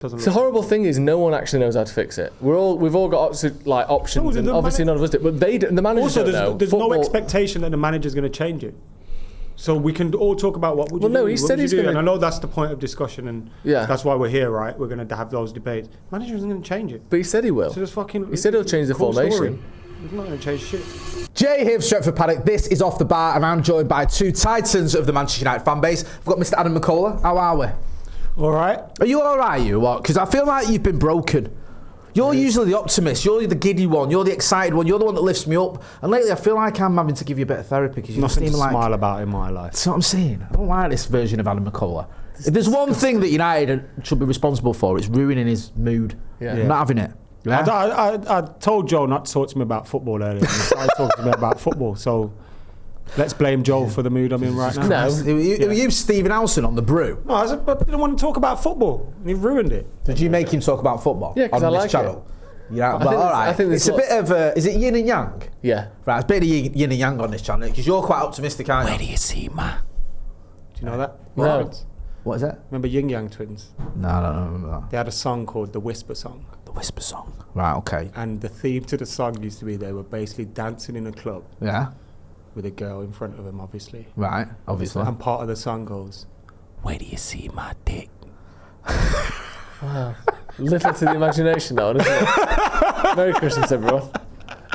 The horrible thing is no one actually knows how to fix it. We've all got options, and obviously none of us do. But the managers don't know. There's no expectation that the manager's going to change it. So we can all talk about what would you do. No, he said he's going to. And I know that's the point of discussion, and that's why we're here, right? We're going to have those debates. Manager isn't going to change it. But he said he will. So he said he'll change the formation. He's not going to change shit. Jay here from Stretford Paddock. This is Off the Bar, and I'm joined by two titans of the Manchester United fan base. We've got Mr. Adam McKola. How are we? All right. Are you all right, you? What? Because I feel like you've been broken. You're usually the optimist. You're the giddy one. You're the excited one. You're the one that lifts me up. And lately, I feel like I'm having to give you a bit of therapy because you nothing seem to like smile about in my life. That's what I'm saying. I don't like this version of Adam McKola. If there's one thing that United should be responsible for, it's ruining his mood. I'm not having it. Yeah? I told Joe not to talk to me about football earlier. He started talking to me about football. So let's blame Joe for the mood I'm in right now. No, were you Stephen Howson on the brew? No, I didn't want to talk about football. And he ruined it. Did you make him talk about football? Yeah, because I like channel? it. Yeah, but all right. I think it's a bit of is it yin and yang? Yeah. Right, it's a bit of yin and yang on this channel because you're quite optimistic, aren't you? Where do you see, man? Do you know that? No. What is that? Remember Yin Yang Twins? No, I don't remember that. They had a song called The Whisper Song. The Whisper Song. Right, okay. And the theme to the song used to be they were basically dancing in a club. Yeah. With a girl in front of them, obviously. Right, obviously. And part of the song goes, "Where do you see my dick?" Wow. Little to the imagination, though, isn't it? Merry Christmas, everyone.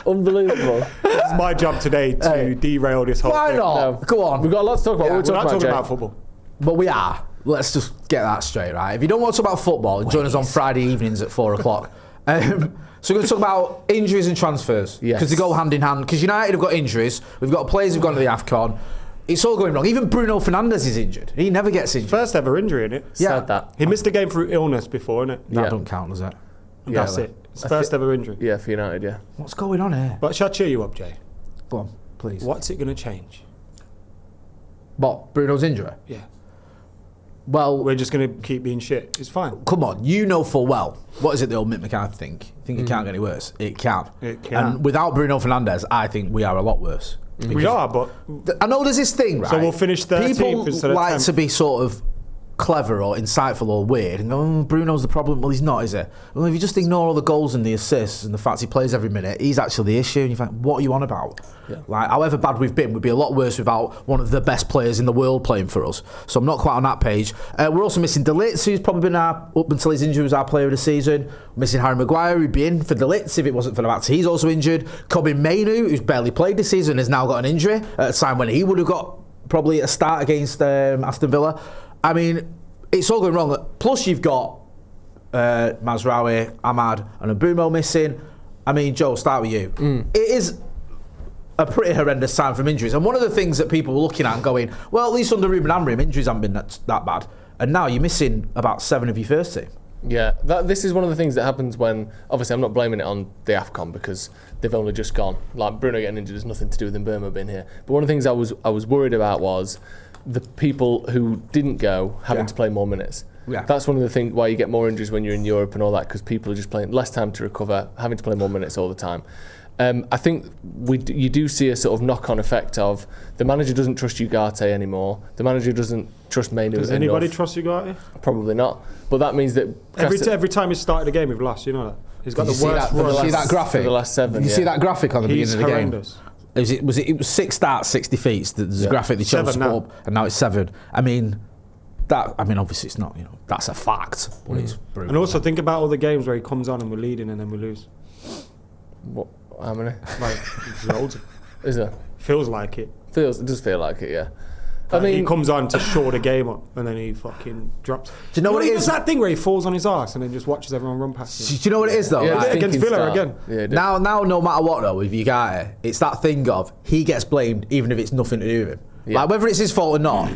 Unbelievable. This is my job today to derail this whole thing. Why not? No. Go on. We've got a lot to talk about. Yeah, we're not talking about Jay. football. But we are. Let's just get that straight, right? If you don't want to talk about football, join us on Friday evenings at 4 o'clock. So we're going to talk about injuries and transfers. Yes. Because they go hand in hand. Because United have got injuries. We've got players who've gone to the AFCON. It's all going wrong. Even Bruno Fernandes is injured. He never gets injured. First ever injury, innit? Yeah. Said that. He missed a game through illness before, innit? That don't count, does it? And that's it. It's first ever injury. Yeah, for United, yeah. What's going on here? But shall I cheer you up, Jay? Go on, please. What's it going to change? What? Bruno's injury? Yeah. Well, We're just going to keep being shit. It's fine. come on, you know full well. What is it the old Mick McCarthy think? Think it can't get any worse? It can. It can. And without Bruno Fernandes, I think we are a lot worse. We are, but I know there's this thing, right? So we'll finish 13th People instead of like 10th. to be sort of clever or insightful or weird and go, Bruno's the problem. Well, he's not, is it? Well, if you just ignore all the goals and the assists and the fact he plays every minute, he's actually the issue. And you think, what are you on about? Yeah. Like, however bad we've been, we'd be a lot worse without one of the best players in the world playing for us. So I'm not quite on that page. We're also missing De Ligt, who's probably been up until his injury was our player of the season. We're missing Harry Maguire, who'd be in for De Ligt if it wasn't for the fact he's also injured. Corbin Mainoo, who's barely played this season, has now got an injury at a time when he would have got probably a start against Aston Villa. I mean, it's all going wrong. Plus, you've got Mazraoui, Ahmad, and Mbumo missing. I mean, Joe, start with you. It is a pretty horrendous time from injuries. And one of the things that people were looking at and going, well, at least under Ruben Amorim, injuries haven't been that bad. And now you're missing about 7 of your first team. Yeah, this is one of the things that happens when, obviously I'm not blaming it on the AFCON because they've only just gone. Like Bruno getting injured has nothing to do with Mbumo being here. But one of the things I was worried about was the people who didn't go having to play more minutes. Yeah. That's one of the things why you get more injuries when you're in Europe and all that, because people are just playing less time to recover, having to play more minutes all the time. I think you do see a sort of knock-on effect of the manager doesn't trust Ugarte anymore. The manager doesn't trust Mainoo. Does anybody trust Ugarte? Probably not. But that means that every time he's started a game, we've lost. You know that. He's got the worst. Did you see that graphic? For the last 7. Did you see that graphic on the beginning of the game? Horrendous. It was 6 starts, 60 feet. There's a graphic they chose to put up, and now it's 7. I mean, obviously it's not. That's a fact. But it's brutal. And also think about all the games where he comes on and we're leading and then we lose. What? How many? Like loads. Is there? Feels like it. It does feel like it, yeah. I mean, he comes on to shore the game up and then he fucking drops. Do you know what it is? It's that thing where he falls on his arse and then just watches everyone run past him. Do you know what it is though? Yeah, right? Against Villa again. Yeah, now, no matter what though, with Ugarte, it's that thing of he gets blamed even if it's nothing to do with him. Yeah. Like whether it's his fault or not.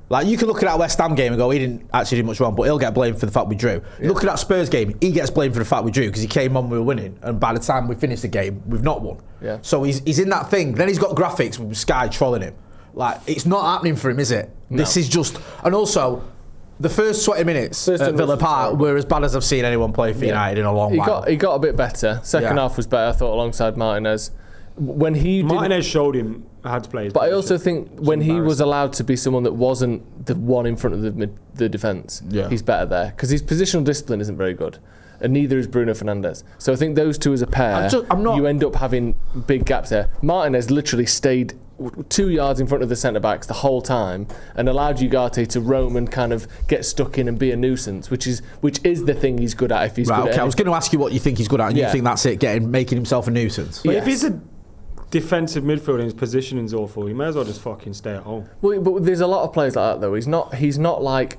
Like you can look at that West Ham game and go, he didn't actually do much wrong, but he'll get blamed for the fact we drew. Yeah. Look at that Spurs game, he gets blamed for the fact we drew because he came on, we were winning, and by the time we finished the game, we've not won. Yeah. So he's in that thing. Then he's got graphics with Sky trolling him. Like it's not happening for him, is it? No. This is just, and also the first 20 minutes at Villa Park were as bad as I've seen anyone play for United in a long while. He got a bit better. Second half was better, I thought, alongside Martinez. when he Martinez showed him how to play his But I position. also think when he was allowed to be someone that wasn't the one in front of the defence, he's better there because his positional discipline isn't very good, and neither is Bruno Fernandes. So I think those two as a pair, you end up having big gaps there. Martinez literally stayed 2 yards in front of the centre backs the whole time and allowed Ugarte to roam and kind of get stuck in and be a nuisance, which is the thing he's good at. If he's good at I was going to ask you what you think he's good at, and you think that's it, making himself a nuisance. But if he's a defensive midfielder and his positioning's awful, you may as well just fucking stay at home. Well, but there's a lot of players like that though. He's not like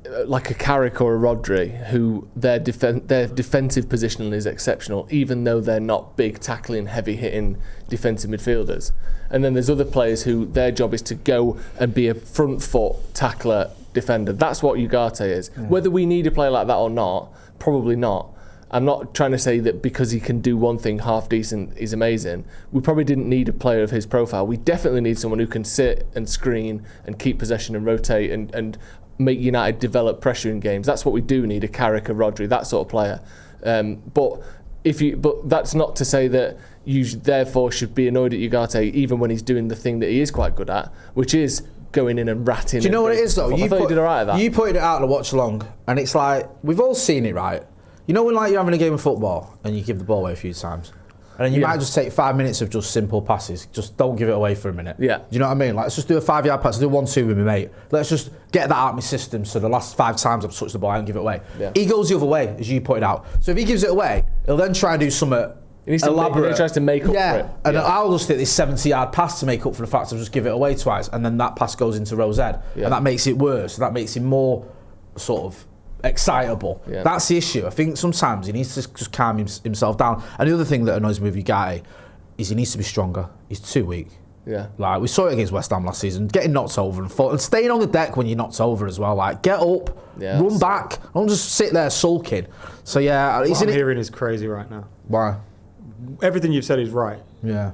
a Carrick or a Rodri who their defensive positioning is exceptional, even though they're not big tackling, heavy hitting defensive midfielders. And then there's other players who their job is to go and be a front foot tackler defender. That's what Ugarte is. Yeah. Whether we need a player like that or not, probably not. I'm not trying to say that because he can do one thing half decent is amazing. We probably didn't need a player of his profile. We definitely need someone who can sit and screen and keep possession and rotate and make United develop pressure in games. That's what we do need, a Carrick, a Rodri, that sort of player. But that's not to say that you therefore should be annoyed at Ugarte even when he's doing the thing that he is quite good at, which is going in and ratting. Do you know what it is though? I thought you did alright at that. You pointed it out in a watch along, and it's like we've all seen it, right? You know when like you're having a game of football and you give the ball away a few times, and then you might just take 5 minutes of just simple passes. Just don't give it away for a minute. Yeah. Do you know what I mean? Like, let's just do a 5-yard pass. Do 1-2 with my mate. Let's just get that out of my system. So the last 5 times I've touched the ball, I don't give it away. Yeah. He goes the other way, as you pointed out. So if he gives it away, he'll then try and do something elaborate. He tries to make up for it. And I'll just hit this 70-yard pass to make up for the fact I've just give it away twice, and then that pass goes into row Z, and that makes it worse. That makes him more sort of excitable. Yeah. That's the issue. I think sometimes he needs to just calm himself down. And the other thing that annoys me with Ugarte is he needs to be stronger. He's too weak. Yeah. Like we saw it against West Ham last season, getting knocked over and staying on the deck when you're knocked over as well. Like get up, run back, don't just sit there sulking. So what I'm hearing is crazy right now. Why? Everything you've said is right. Yeah.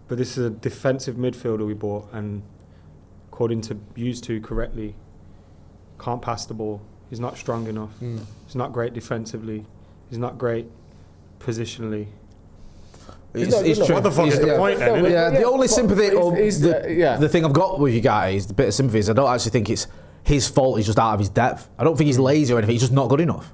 But this is a defensive midfielder we bought, and according to used to correctly, can't pass the ball. He's not strong enough. He's not great defensively. He's not great positionally. What the fuck is the point then? The only sympathy, the thing I've got with Ugarte is the bit of sympathy is I don't actually think it's his fault. He's just out of his depth. I don't think he's lazy or anything. He's just not good enough.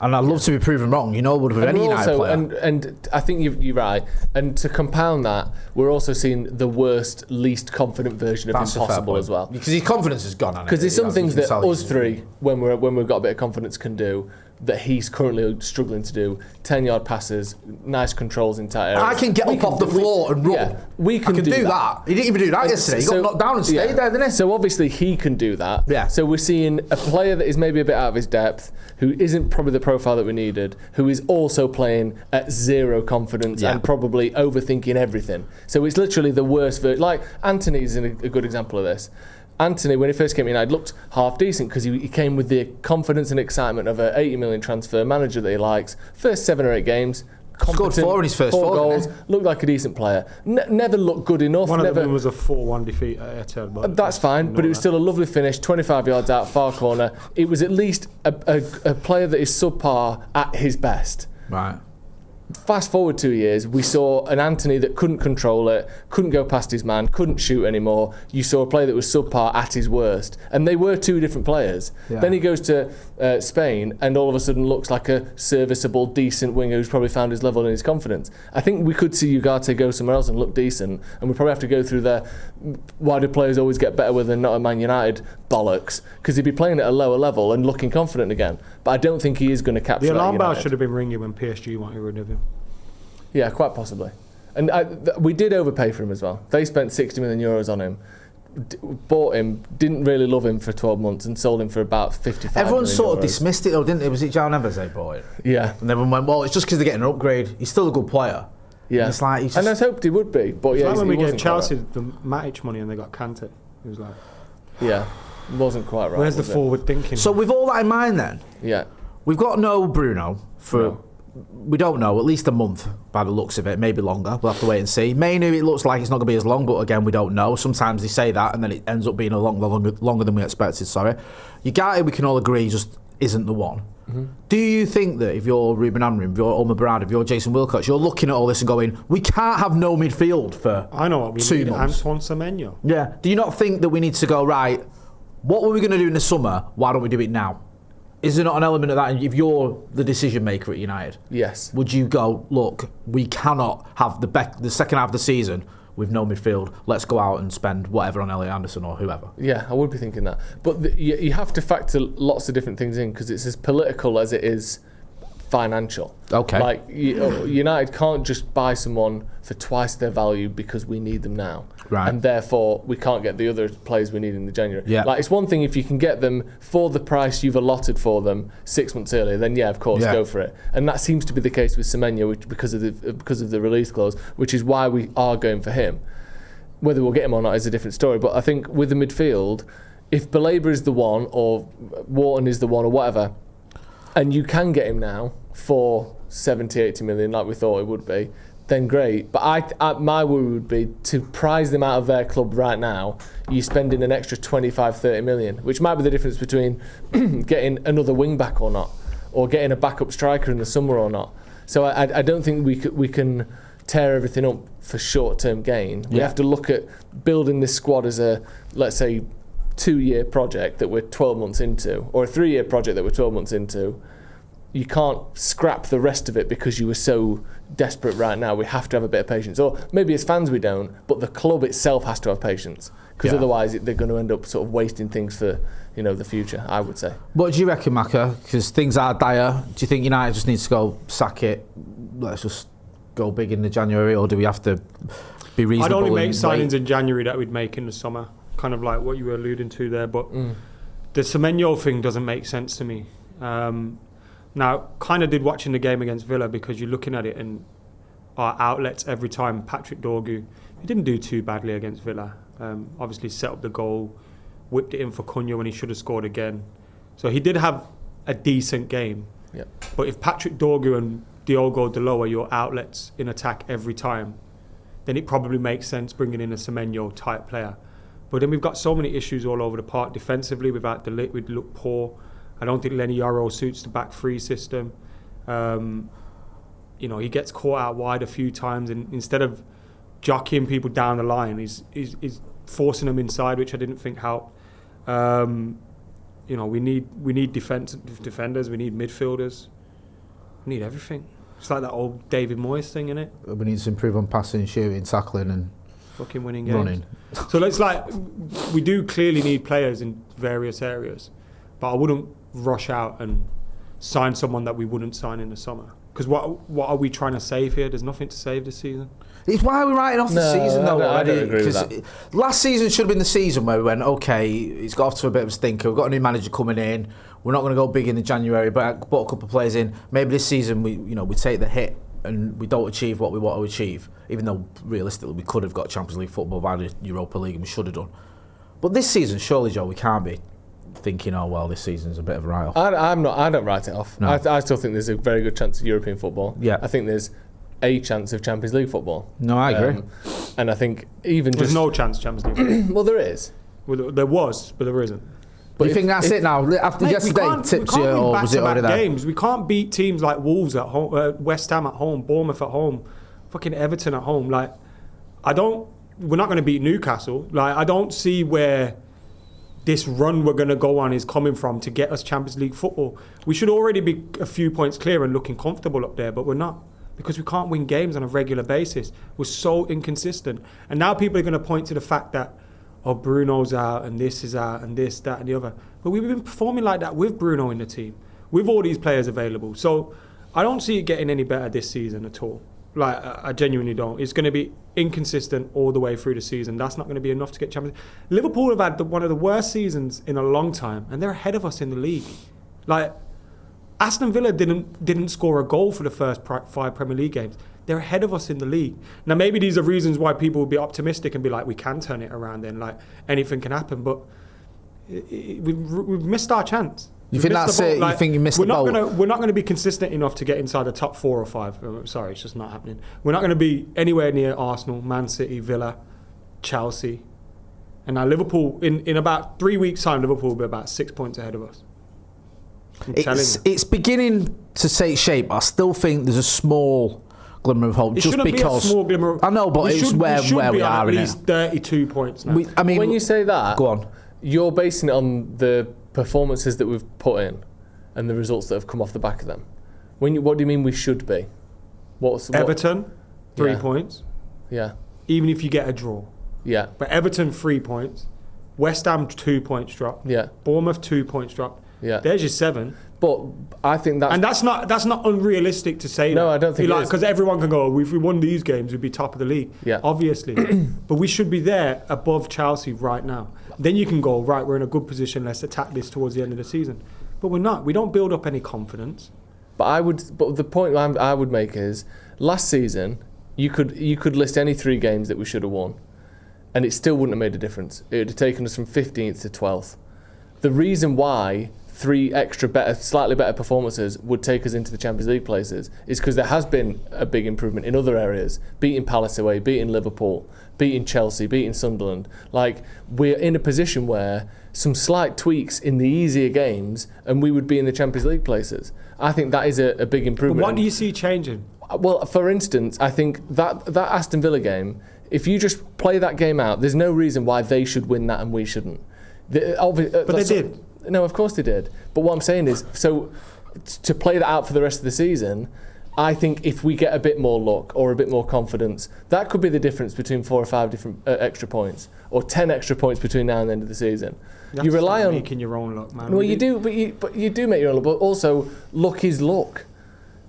And I'd love to be proven wrong, with any United player. And I think you're right. And to compound that, we're also seeing the worst, least confident version of him possible as well. Because his confidence is gone. Because there's some things that us three, when we've got a bit of confidence, can do that he's currently struggling to do. 10-yard passes, nice controls in tight areas. I can get up off the floor and run. Yeah, we can do that. He didn't even do that yesterday. He got knocked down and stayed there, didn't he? So obviously he can do that. Yeah. So we're seeing a player that is maybe a bit out of his depth, who isn't probably the profile that we needed, who is also playing at zero confidence and probably overthinking everything. So it's literally the worst. Like Anthony's a good example of this. Anthony, when he first came in, I'd looked half decent because he came with the confidence and excitement of an 80 million transfer manager that he likes. First 7 or 8 games, scored 4 in his first 4 goals, looked like a decent player. Never looked good enough. One of them was a 4-1 defeat at Etihad. That's fine, but it was still a lovely finish, 25 yards out, far corner. It was at least a player that is subpar at his best. Right. Fast forward 2 years, we saw an Anthony that couldn't control it, couldn't go past his man, couldn't shoot anymore. You saw a player that was subpar at his worst. And they were 2 different players. Yeah. Then he goes to Spain and all of a sudden looks like a serviceable, decent winger who's probably found his level and his confidence. I think we could see Ugarte go somewhere else and look decent, and we probably have to go through the why do players always get better with and not a Man United bollocks, because he'd be playing at a lower level and looking confident again. But I don't think he is going to capture the alarm bell should have been ringing when PSG wanted rid of him. Yeah, quite possibly. And we did overpay for him as well. They spent 60 million euros on him, bought him, didn't really love him for 12 months and sold him for about 55 Everyone million sort euros. of dismissed it though, didn't they? Was it João Neves they bought it? Yeah. And everyone went, well, it's just because they're getting an upgrade. He's still a good player. Yeah. And it's like, and I hoped he would be. But it's yeah, like when we gave Chelsea the Matic money and they got Kante. It was like... Yeah, it wasn't quite right. Where's the forward thinking? So with all that in mind then, we've got no Bruno for... We don't know, at least a month by the looks of it, maybe longer. We'll have to wait and see. Mainu, it looks like it's not going to be as long, but again, we don't know. Sometimes they say that and then it ends up being longer than we expected, sorry. Ugarte, we can all agree, just isn't the one. Do you think that if you're Ruben Amorim, if you're Omar Brad, if you're Jason Wilcox, you're looking at all this and going, we can't have no midfield for I know what we 2 need, months. Antoine Semenyo. Yeah. Do you not think that we need to go, right, what were we going to do in the summer? Why don't we do it now? Is there not an element of that if you're the decision maker at United? Yes. Would you go, look, we cannot have the second half of the season with no midfield. Let's go out and spend whatever on Elliot Anderson or whoever. Yeah, I would be thinking that. But you have to factor lots of different things in because it's as political as it is financial. Okay. Like, United can't just buy someone for twice their value because we need them now. Right. And therefore, we can't get the other players we need in the January. Yeah. Like, it's one thing if you can get them for the price you've allotted for them 6 months earlier, then yeah, of course, go for it. And that seems to be the case with Semenyo because of the release clause, which is why we are going for him. Whether we'll get him or not is a different story. But I think with the midfield, if Baleba is the one or Wharton is the one or whatever, and you can get him now for 70, 80 million like we thought it would be, then great. But my worry would be to prize them out of their club right now, you're spending an extra 25, 30 million, which might be the difference between getting another wing back or not, or getting a backup striker in the summer or not. So I don't think we can tear everything up for short-term gain. We have to look at building this squad as a, let's say, 2-year project that we're 12 months into, or a 3-year project that we're 12 months into. You can't scrap the rest of it because you were so desperate right now. We have to have a bit of patience. Or maybe as fans we don't, but the club itself has to have patience. Because otherwise they're going to end up sort of wasting things for the future, I would say. What do you reckon, Macca? Because things are dire. Do you think United just needs to go sack it? Let's just go big in the January, or do we have to be reasonable? I'd only make signings in January that we'd make in the summer. Kind of like what you were alluding to there. But the Semenyo thing doesn't make sense to me. Now, kind of did watching the game against Villa because you're looking at it and our outlets every time. Patrick Dorgu, he didn't do too badly against Villa. Obviously set up the goal, whipped it in for Cunha when he should have scored again. So he did have a decent game. Yep. But if Patrick Dorgu and Diogo Dalot are your outlets in attack every time, then it probably makes sense bringing in a Semenyo type player. But then we've got so many issues all over the park. Defensively, without De Ligt, we'd look poor. I don't think Lenny Yoro suits the back three system. He gets caught out wide a few times, and instead of jockeying people down the line, he's forcing them inside, which I didn't think helped. We need defenders, we need midfielders, we need everything. It's like that old David Moyes thing, innit? We need to improve on passing, shooting, tackling, and fucking winning games. Running. So it's like we do clearly need players in various areas, but I wouldn't rush out and sign someone that we wouldn't sign in the summer. Because what are we trying to save here? There's nothing to save this season. It's why we're writing off the season, though. I don't agree with that. Last season should have been the season where we went, okay, it's got off to a bit of a stinker. We've got a new manager coming in. We're not going to go big in the January, but I brought a couple of players in. Maybe this season we take the hit and we don't achieve what we want to achieve, even though realistically we could have got Champions League football by the Europa League and we should have done. But this season, surely, Joe, we can't be thinking, oh well, this season's a bit of a write-off. I don't write it off. No. I still think there's a very good chance of European football. Yeah. I think there's a chance of Champions League football. No, I agree. And I think even There's no chance Champions League. well, there is. Well, there was, but there isn't. But you think that's it now? After yesterday, tips you, or was it already there? Games. We can't beat teams like Wolves at home, West Ham at home, Bournemouth at home, fucking Everton at home. Like, we're not going to beat Newcastle. Like, I don't see where this run we're going to go on is coming from to get us Champions League football. We should already be a few points clear and looking comfortable up there, but we're not, because we can't win games on a regular basis. We're so inconsistent. And now people are going to point to the fact that, oh, Bruno's out and this is out and this, that and the other. But we've been performing like that with Bruno in the team, with all these players available. So I don't see it getting any better this season at all. Like, I genuinely don't. It's going to be inconsistent all the way through the season. That's not going to be enough to get Champions League. Liverpool have had one of the worst seasons in a long time, and they're ahead of us in the league. Like, Aston Villa didn't score a goal for the first 5 Premier League games. They're ahead of us in the league. Now, maybe these are reasons why people will be optimistic and be like, we can turn it around then, like, anything can happen. But we've missed our chance. You think that's it? You think you missed the boat? We're not going to be consistent enough to get inside the top 4 or 5. Sorry, it's just not happening. We're not going to be anywhere near Arsenal, Man City, Villa, Chelsea. And now Liverpool, in about 3 weeks' time, Liverpool will be about 6 points ahead of us. It's beginning to take shape. I still think there's a small glimmer of hope. It just shouldn't because be a small glimmer of, I know, but it's where we are at in least it. 32 points now. I mean, when you say that, go on. You're basing it on the performances that we've put in and the results that have come off the back of them. What do you mean we should be? Everton, 3 Yeah. points. Yeah. Even if you get a draw. Yeah. But Everton, 3 points. West Ham, 2 points drop. Yeah. Bournemouth, 2 points drop. Yeah. There's your 7. But I think that's not unrealistic to say. No, that. I don't think it is. Because everyone can go, if we won these games, we'd be top of the league. Yeah. Obviously. But we should be there above Chelsea right now. Then you can go, right, we're in a good position, let's attack this towards the end of the season. But we're not. We don't build up any confidence. But the point I would make is, last season you could list any 3 games that we should have won, and it still wouldn't have made a difference. It would have taken us from 15th to 12th. The reason why 3 extra slightly better performances would take us into the Champions League places is because there has been a big improvement in other areas. Beating Palace away, beating Liverpool, beating Chelsea, beating Sunderland. Like, we're in a position where some slight tweaks in the easier games and we would be in the Champions League places. I think that is a big improvement. But what do you see changing? Well, for instance, I think that Aston Villa game, if you just play that game out, there's no reason why they should win that and we shouldn't. But they did. No, of course they did. But what I'm saying is, so to play that out for the rest of the season, I think if we get a bit more luck or a bit more confidence, that could be the difference between 4 or 5 different extra points, or 10 extra points between now and the end of the season. You rely on making your own luck, man. Well, you do, but you do make your own luck. But also, luck is luck.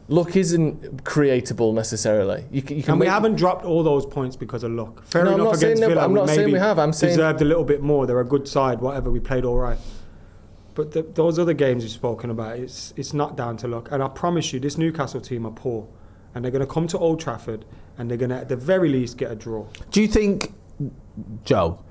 Luck isn't creatable necessarily. You can and we haven't dropped all those points because of luck. Fair No, I'm enough not saying against no, Villa. I'm not saying we have. I'm saying deserved a little bit more. They're a good side. Whatever, we played all right. But those other games you've spoken about, it's not down to luck. And I promise you, this Newcastle team are poor, and they're going to come to Old Trafford, and they're going to, at the very least, get a draw. Do you think, Joe,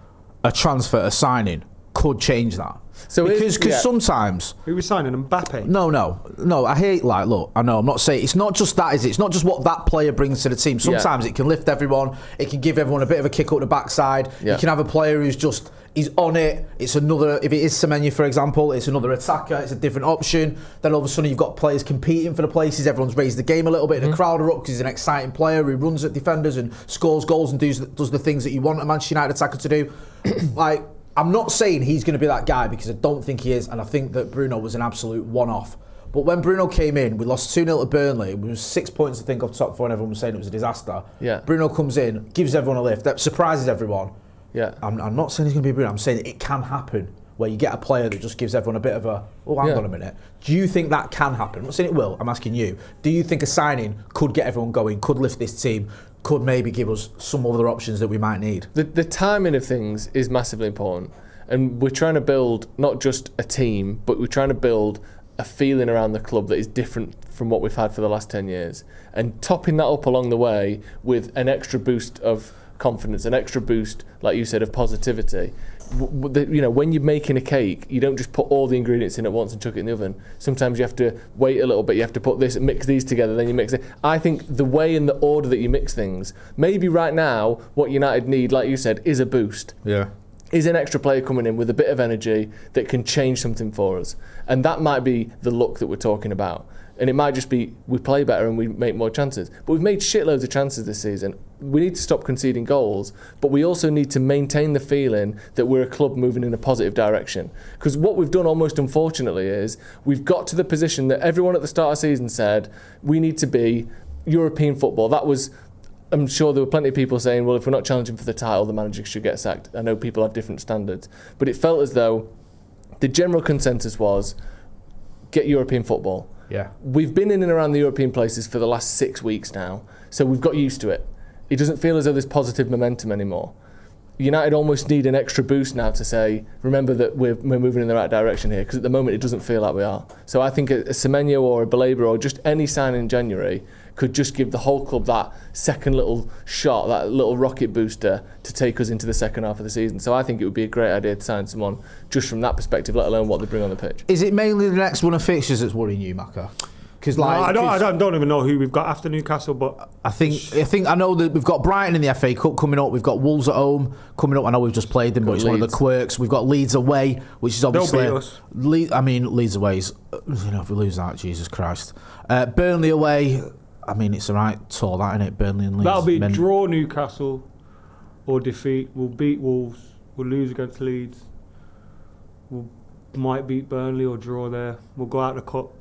a transfer, a signing, could change that? So because sometimes Who was signing Mbappe? No. I hate look. I know. I'm not saying it's not just that. Is it? It's not just what that player brings to the team. Sometimes it can lift everyone. It can give everyone a bit of a kick up the backside. Yeah. You can have a player he's on it. It's another. If it is Semenyo, for example, it's another attacker. It's a different option. Then all of a sudden you've got players competing for the places. Everyone's raised the game a little bit. The crowd are up because he's an exciting player who runs at defenders and scores goals and does the things that you want a Manchester United attacker to do. I'm not saying he's going to be that guy because I don't think he is, and I think that Bruno was an absolute one-off. But when Bruno came in, we lost 2-0 to Burnley. We was 6 points, I think, off top 4, and everyone was saying it was a disaster. Yeah. Bruno comes in, gives everyone a lift, that surprises everyone. Yeah. I'm not saying he's going to be Bruno. I'm saying it can happen where you get a player that just gives everyone a bit of a, hang on a minute. Do you think that can happen? I'm not saying it will. I'm asking you. Do you think a signing could get everyone going, could lift this team, could maybe give us some other options that we might need? The timing of things is massively important. And we're trying to build not just a team, but we're trying to build a feeling around the club that is different from what we've had for the last 10 years. And topping that up along the way with an extra boost of confidence, an extra boost, like you said, of positivity. When you're making a cake, you don't just put all the ingredients in at once and chuck it in the oven. Sometimes you have to wait a little bit. You have to put this, mix these together, then you mix it. I think the way and the order that you mix things, maybe right now, what United need, like you said, is a boost. Yeah. Is an extra player coming in with a bit of energy that can change something for us. And that might be the luck that we're talking about. And it might just be we play better and we make more chances. But we've made shitloads of chances this season. We need to stop conceding goals, but we also need to maintain the feeling that we're a club moving in a positive direction. Because what we've done, almost unfortunately, is we've got to the position that everyone at the start of the season said we need to be European football. That was... I'm sure there were plenty of people saying, well, if we're not challenging for the title, the manager should get sacked. I know people have different standards. But it felt as though the general consensus was, get European football. Yeah. We've been in and around the European places for the last 6 weeks now, so we've got used to it. It doesn't feel as though there's positive momentum anymore. United almost need an extra boost now to say, remember that we're moving in the right direction here, because at the moment it doesn't feel like we are. So I think a Semenyo or a Baleba or just any sign in January could just give the whole club that second little shot, that little rocket booster to take us into the second half of the season. So I think it would be a great idea to sign someone just from that perspective, let alone what they bring on the pitch. Is it mainly the next run of fixtures that's worrying you, Maka? Because I don't even know who we've got after Newcastle, but I think I know that we've got Brighton in the FA Cup coming up. We've got Wolves at home coming up. I know we've just played them, but it's one of the quirks. We've got Leeds away, which is obviously they'll beat us. Leeds away is, if we lose that, Jesus Christ. Burnley away. I mean, it's a right tour, that, isn't it? Burnley and Leeds. That'll be draw Newcastle or defeat. We'll beat Wolves. We'll lose against Leeds. We might beat Burnley or draw there. We'll go out the cup.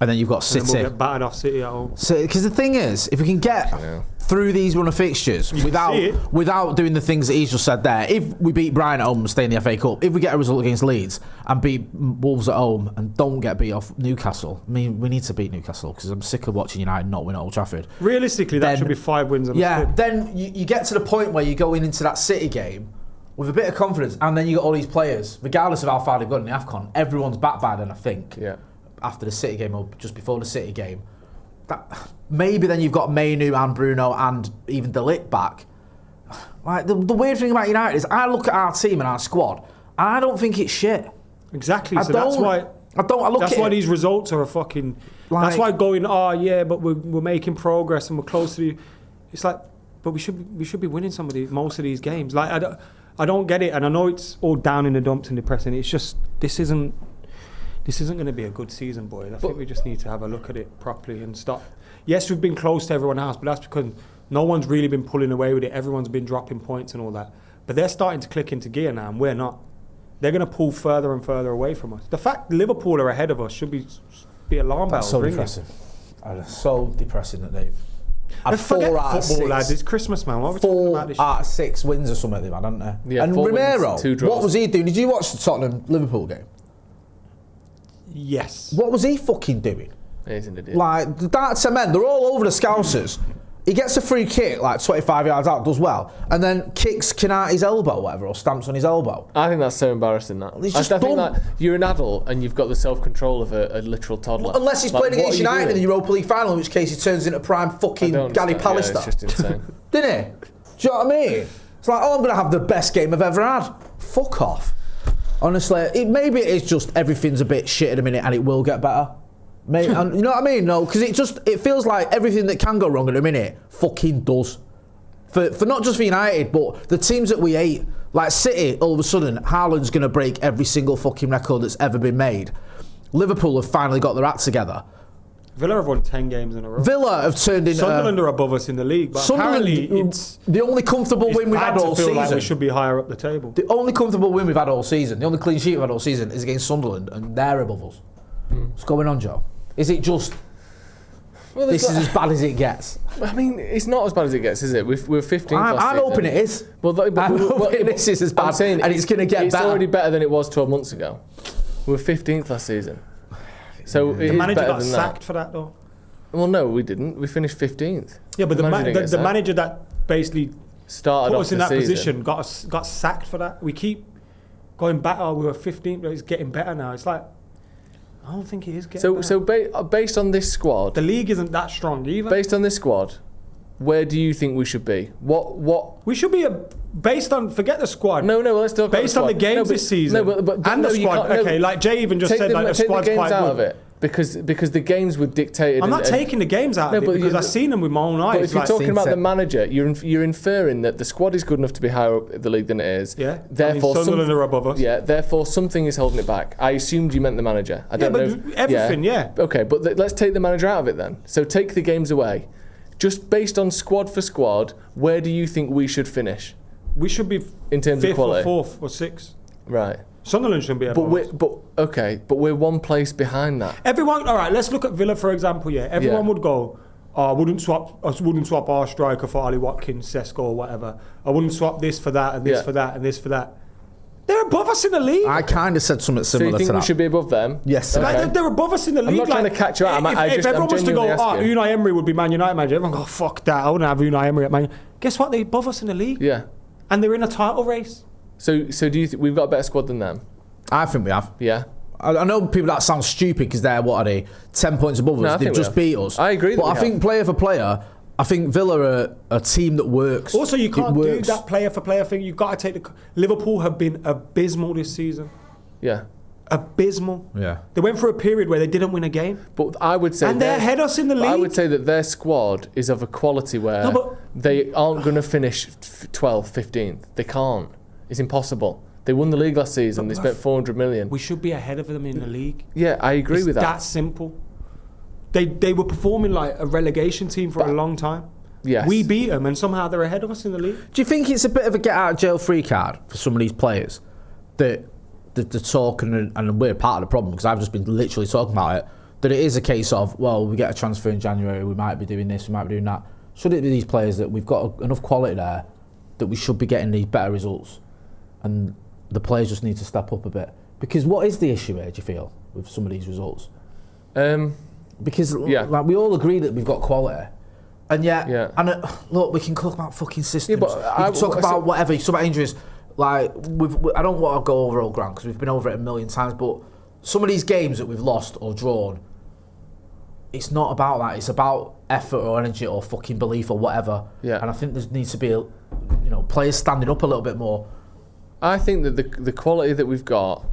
And then you've got City. And then we'll get battered off City at home. So, because the thing is, if we can get through these run of fixtures without doing the things that he's just said there, if we beat Brighton at home and stay in the FA Cup, if we get a result against Leeds and beat Wolves at home and don't get beat off Newcastle, I mean, we need to beat Newcastle because I'm sick of watching United not win at Old Trafford. Realistically, that should be 5 wins. Then you get to the point where you're going into that City game with a bit of confidence, and then you got all these players, regardless of how far they've got in the AFCON, everyone's back by then, I think. Yeah. After the City game or just before the City game, that maybe then you've got Mainu and Bruno and even De Ligt back. Like the weird thing about United is I look at our team and our squad and I don't think it's shit. Exactly. That's why these results are a fucking. That's why going, but we're making progress and we're close to the. It's like, but we should be winning most of these games. Like I don't get it, and I know it's all down in the dumps and depressing. It's just this isn't going to be a good season, boys. I think we just need to have a look at it properly and stop. Yes, we've been close to everyone else, but that's because no one's really been pulling away with it. Everyone's been dropping points and all that. But they're starting to click into gear now, and we're not. They're going to pull further and further away from us. The fact Liverpool are ahead of us should be alarm bells. That's so depressing. It's so depressing that they've had forget football, lads. It's Christmas, man. What are we talking about this 4 out of 6 wins or something they've had, haven't they? Yeah, and Romero, what was he doing? Did you watch the Tottenham-Liverpool game? Yes. What was he fucking doing? He's an idiot. Like, that's men, they're all over the Scousers. He gets a free kick, like 25 yards out, does well, and then kicks Kanati's elbow, whatever, or stamps on his elbow. I think that's so embarrassing, that. I think that you're an adult and you've got the self-control of a literal toddler. Well, unless he's playing against United in the Europa League final, in which case he turns into prime fucking Gary Pallister. Yeah, it's just insane. Didn't he? Do you know what I mean? It's like, I'm going to have the best game I've ever had. Fuck off. Honestly, maybe it is just everything's a bit shit at a minute and it will get better. Mate, and you know what I mean? No, because it feels like everything that can go wrong at a minute fucking does. For not just for United, but the teams that we hate. Like City, all of a sudden, Haaland's going to break every single fucking record that's ever been made. Liverpool have finally got their act together. Villa have won 10 games in a row. Villa have turned into... Sunderland are above us in the league, but apparently it's... The only comfortable win we've had all season... Like we should be higher up the table. The only comfortable win we've had all season, the only clean sheet we've had all season is against Sunderland, and they're above us. What's going on, Joe? Is it just... Well, this is as bad as it gets? I mean, it's not as bad as it gets, is it? We're 15th last I'm hoping it is. I'm hoping this is as bad, and it's going to get better. It's already better than it was 12 months ago. We were 15th last season. So the manager got sacked for that, though. Well, no, we didn't. We finished 15th. Yeah, but the manager that basically started put us in that position got sacked for that. We keep going back. Oh, we were 15th, but it's getting better now. It's like, I don't think it is getting better. So based on this squad... The league isn't that strong either. Based on this squad, where do you think we should be? What? We should be based on... Forget the squad. No, let's talk about the squad. Based on the games this season. And the squad. Okay, like Jay even just said, like the squad's quite good. Out of it. Because the games were dictated. I'm not taking the games out of it because I've seen them with my own eyes. But if you're talking about the manager, you're inferring that the squad is good enough to be higher up the league than it is. Yeah. Therefore, Sunderland are above us. Yeah. Therefore, something is holding it back. I assumed you meant the manager. I don't know. Everything. Yeah. Okay, but let's take the manager out of it then. So take the games away. Just based on squad for squad, where do you think we should finish? We should be in terms of quality, 5th or 4th or 6th. Right. Sunderland shouldn't be above us. But we're one place behind that. Everyone, all right, let's look at Villa, for example, Everyone would go, I wouldn't swap our striker for Ollie Watkins, Sesko or whatever. I wouldn't swap this for that and this for that and this for that. They're above us in the league. I kind of said something similar to that. So you think we should be above them? Yes. Okay. They're above us in the league. I'm not trying to catch you out. If everyone was to go, Unai Emery would be Man United manager, everyone go, fuck that, I wouldn't have Unai Emery at Man United. Guess what? They're above us in the league. Yeah. And they're in a title race. So do you think we've got a better squad than them? I think we have. Yeah. I know people that sound stupid because they're, 10 points above us. They've just beat us. I agree. But I think player for player, I think Villa are a team that works. Also, you can't do that player for player thing. You've got to take Liverpool have been abysmal this season. Yeah. abysmal. Yeah. They went through a period where they didn't win a game. But I would say... And they're ahead of us in the league. I would say that their squad is of a quality where they aren't going to finish 12th, 15th. They can't. It's impossible. They won the league last season. They spent 400 million. We should be ahead of them in the league. Yeah, I agree with that. It's that simple. They were performing like a relegation team for a long time. Yes. We beat them and somehow they're ahead of us in the league. Do you think it's a bit of a get-out-of-jail-free card for some of these players that the talk, and we're part of the problem because I've just been literally talking about it, that it is a case of, well, we get a transfer in January, we might be doing this, we might be doing that. Should it be these players that we've got enough quality there that we should be getting these better results? And the players just need to step up a bit. Because what is the issue here, do you feel, with some of these results? Because like, we all agree that we've got quality. And yet, and look, we can talk about fucking systems. Yeah, but we can talk about whatever, you talk about injuries. Like, I don't want to go over old ground because we've been over it a million times, but some of these games that we've lost or drawn, it's not about that. It's about effort or energy or fucking belief or whatever. Yeah. And I think there needs to be, players standing up a little bit more. I think that the quality that we've got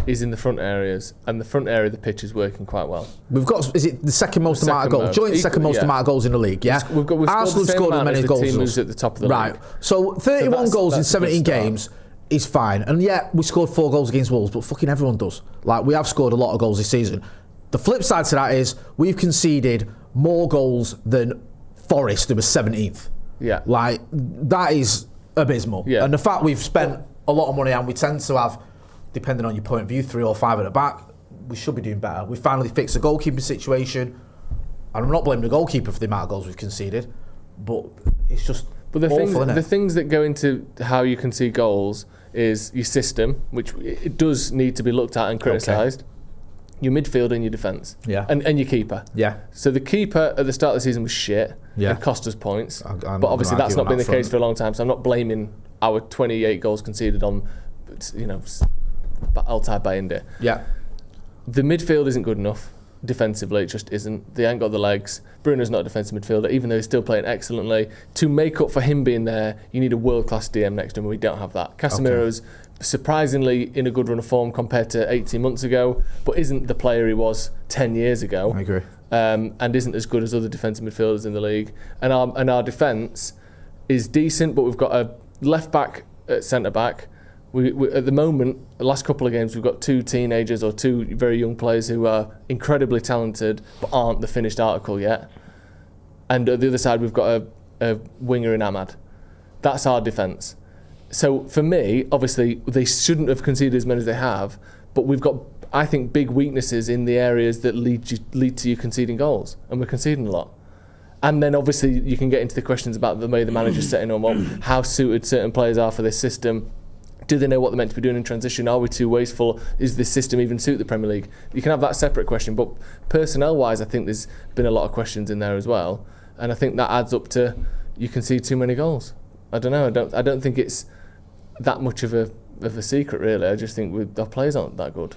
is in the front areas, and the front area of the pitch is working quite well. We've got, is it the second most amount of goals? Joint second most amount of goals in the league, yeah? We've Arsenal scored as many goals. The team who's at the top of the league. Right. So 31 goals in 17 games is fine. And yet we scored 4 goals against Wolves, but fucking everyone does. Like, we have scored a lot of goals this season. The flip side to that is we've conceded more goals than Forest, who was 17th. Yeah. Like, that is abysmal. Yeah. And the fact we've spent a lot of money and we tend to have, depending on your point of view, 3 or 5 at the back, we should be doing better. We finally fixed the goalkeeping situation. And I'm not blaming the goalkeeper for the amount of goals we've conceded, but it's just awful, the things that go into how you concede goals is your system, which it does need to be looked at and criticised. Okay. Your midfield and your defence. Yeah. And your keeper. Yeah. So the keeper at the start of the season was shit and cost us points. But obviously that's not been the case for a long time, so I'm not blaming our 28 goals conceded on, Altay Bayinde. Yeah. The midfield isn't good enough defensively. It just isn't. They ain't got the legs. Bruno's not a defensive midfielder, even though he's still playing excellently. To make up for him being there, you need a world-class DM next to him, and we don't have that. Casemiro's surprisingly in a good run of form compared to 18 months ago, but isn't the player he was 10 years ago. I agree. And isn't as good as other defensive midfielders in the league. And our defence is decent, but we've got a left-back at centre-back. We at the moment, the last couple of games, we've got 2 teenagers or 2 very young players who are incredibly talented but aren't the finished article yet. And at the other side, we've got a winger in Ahmad. That's our defence. So for me, obviously, they shouldn't have conceded as many as they have, but we've got, I think, big weaknesses in the areas that lead to you conceding goals, and we're conceding a lot. And then obviously you can get into the questions about the way the manager's setting them up, how suited certain players are for this system. Do they know what they're meant to be doing in transition? Are we too wasteful? Is this system even suit the Premier League? You can have that separate question, but personnel-wise, I think there's been a lot of questions in there as well, and I think that adds up to you concede too many goals. I don't know. I don't think it's that much of a secret, really. I just think our players aren't that good.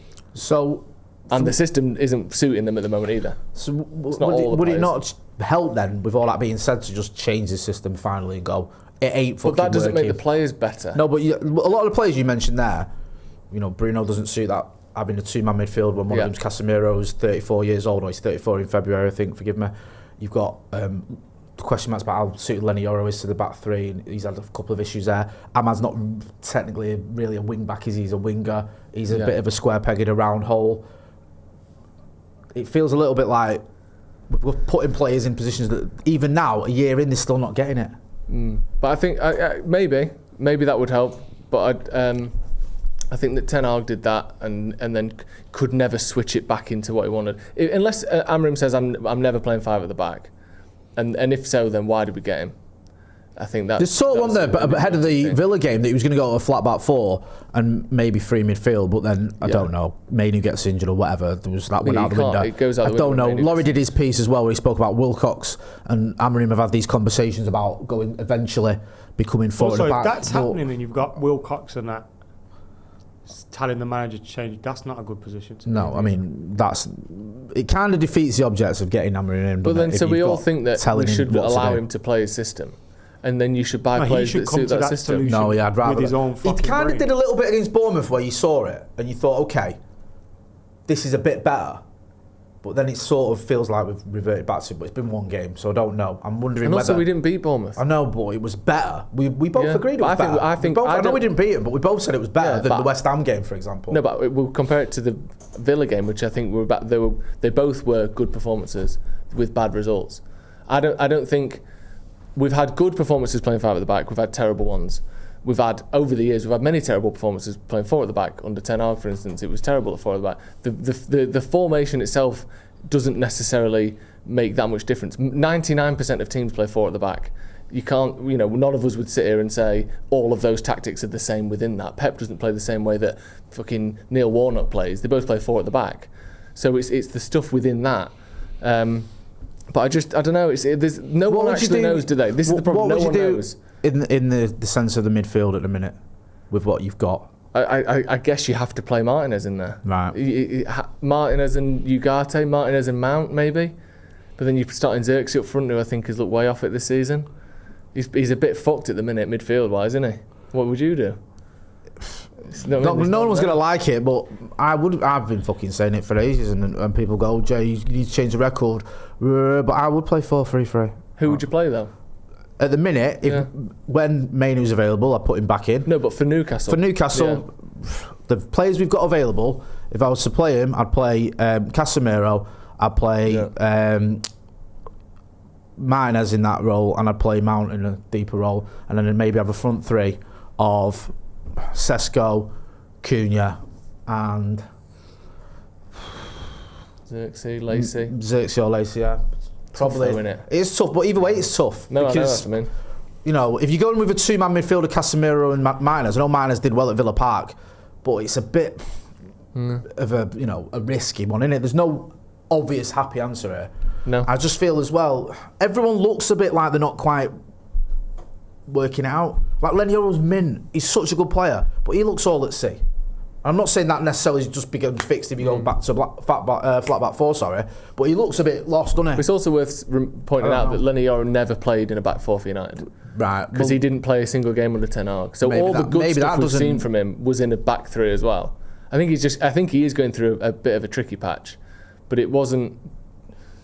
And the system isn't suiting them at the moment either. So would it not help then, with all that being said, to just change the system finally and go, it ain't fucking working? But that doesn't make the players better. No, but a lot of the players you mentioned there, Bruno doesn't suit that, having a 2-man midfield when one of them's Casemiro, who's 34 years old, or he's 34 in February, I think, forgive me. You've got question marks about how suited Lenny Yoro is to the back 3, and he's had a couple of issues there. Ahmad's not technically really a wing back, he's a winger. He's a bit of a square peg in a round hole. It feels a little bit like we're putting players in positions that even now, a year in, they're still not getting it. But I think maybe that would help. But I think that Ten Hag did that and then could never switch it back into what he wanted. Unless Amorim says I'm never playing 5 at the back. And if so, then why did we get him? I think that's... There's sort of one there, but ahead of the Villa game, that he was going to go to a flat back 4 and maybe 3 midfield, but then, I don't know, Mainoo gets injured or whatever. There was that went out the window. It goes out the window. I don't know. Laurie did his piece as well, where he spoke about Wilcox, and Amorim have had these conversations about going, eventually, becoming 4 at the back. Also, if that's happening and you've got Wilcox and that, telling the manager to change, that's not a good position. No, I mean, it kind of defeats the objects of getting Amorim in. But then, so we all think that we should allow him to play his system, and then you should buy players that suit that system. No, yeah, I'd rather. With his own he kind of did a little bit against Bournemouth where you saw it and you thought, okay, this is a bit better. But then it sort of feels like we've reverted back to it. But it's been one game, so I don't know. I'm wondering And also, whether... we didn't beat Bournemouth. I know, but it was better. We both Yeah, agreed it but was better. I know we didn't beat them, but we both said it was better than the West Ham game, for example. No, but we'll compare it to the Villa game, which I think they both were good performances with bad results. I don't think we've had good performances playing 5 at the back. We've had terrible ones. We've had, over the years, we've had many terrible performances playing 4 at the back. Under Ten Hag, for instance, it was terrible at 4 at the back. The formation itself doesn't necessarily make that much difference. 99% of teams play 4 at the back. You can't, none of us would sit here and say all of those tactics are the same within that. Pep doesn't play the same way that fucking Neil Warnock plays. They both play 4 at the back. So it's the stuff within that. But I don't know. There's no one actually knows, do they? This is the problem. No one knows. In the sense of the midfield at the minute, with what you've got. I guess you have to play Martinez in there. Right. Martinez and Ugarte, Martinez and Mount maybe, but then you're starting Xerxes up front, who I think has looked way off it this season. He's a bit fucked at the minute midfield wise, isn't he? What would you do? No one's going to like it, but I've been fucking saying it for ages, and people go, Jay, you need to change the record. But I would play 4-3-3. Who would you play though? At the minute, when Mainoo's available, I put him back in. No, but for Newcastle. The players we've got available, if I was to play him, I'd play Casemiro, I'd play Martinez in that role, and I'd play Mount in a deeper role, and then maybe have a front 3 of Sesko, Cunha, and Xerxes, Lacey. Xerxes or Lacey, yeah. Probably. Tough, it? It's tough, but either way, it's tough. No, because, I know what I mean. If you're going with a 2-man midfielder, Casemiro and Martinez, I know Martinez did well at Villa Park, but it's a bit of a risky one, isn't it? There's no obvious happy answer here. No. I just feel as well, everyone looks a bit like they're not quite working it out. Like Lenny Yoro's mint, he's such a good player, but he looks all at sea. I'm not saying that necessarily just becomes fixed if you go back to flat back 4, but he looks a bit lost, doesn't he? It's also worth pointing out that Lenny Yoro never played in a back 4 for United. Right. Because he didn't play a single game under Ten Hag. So all the good stuff we've seen from him was in a back 3 as well. I think he is going through a bit of a tricky patch, but it wasn't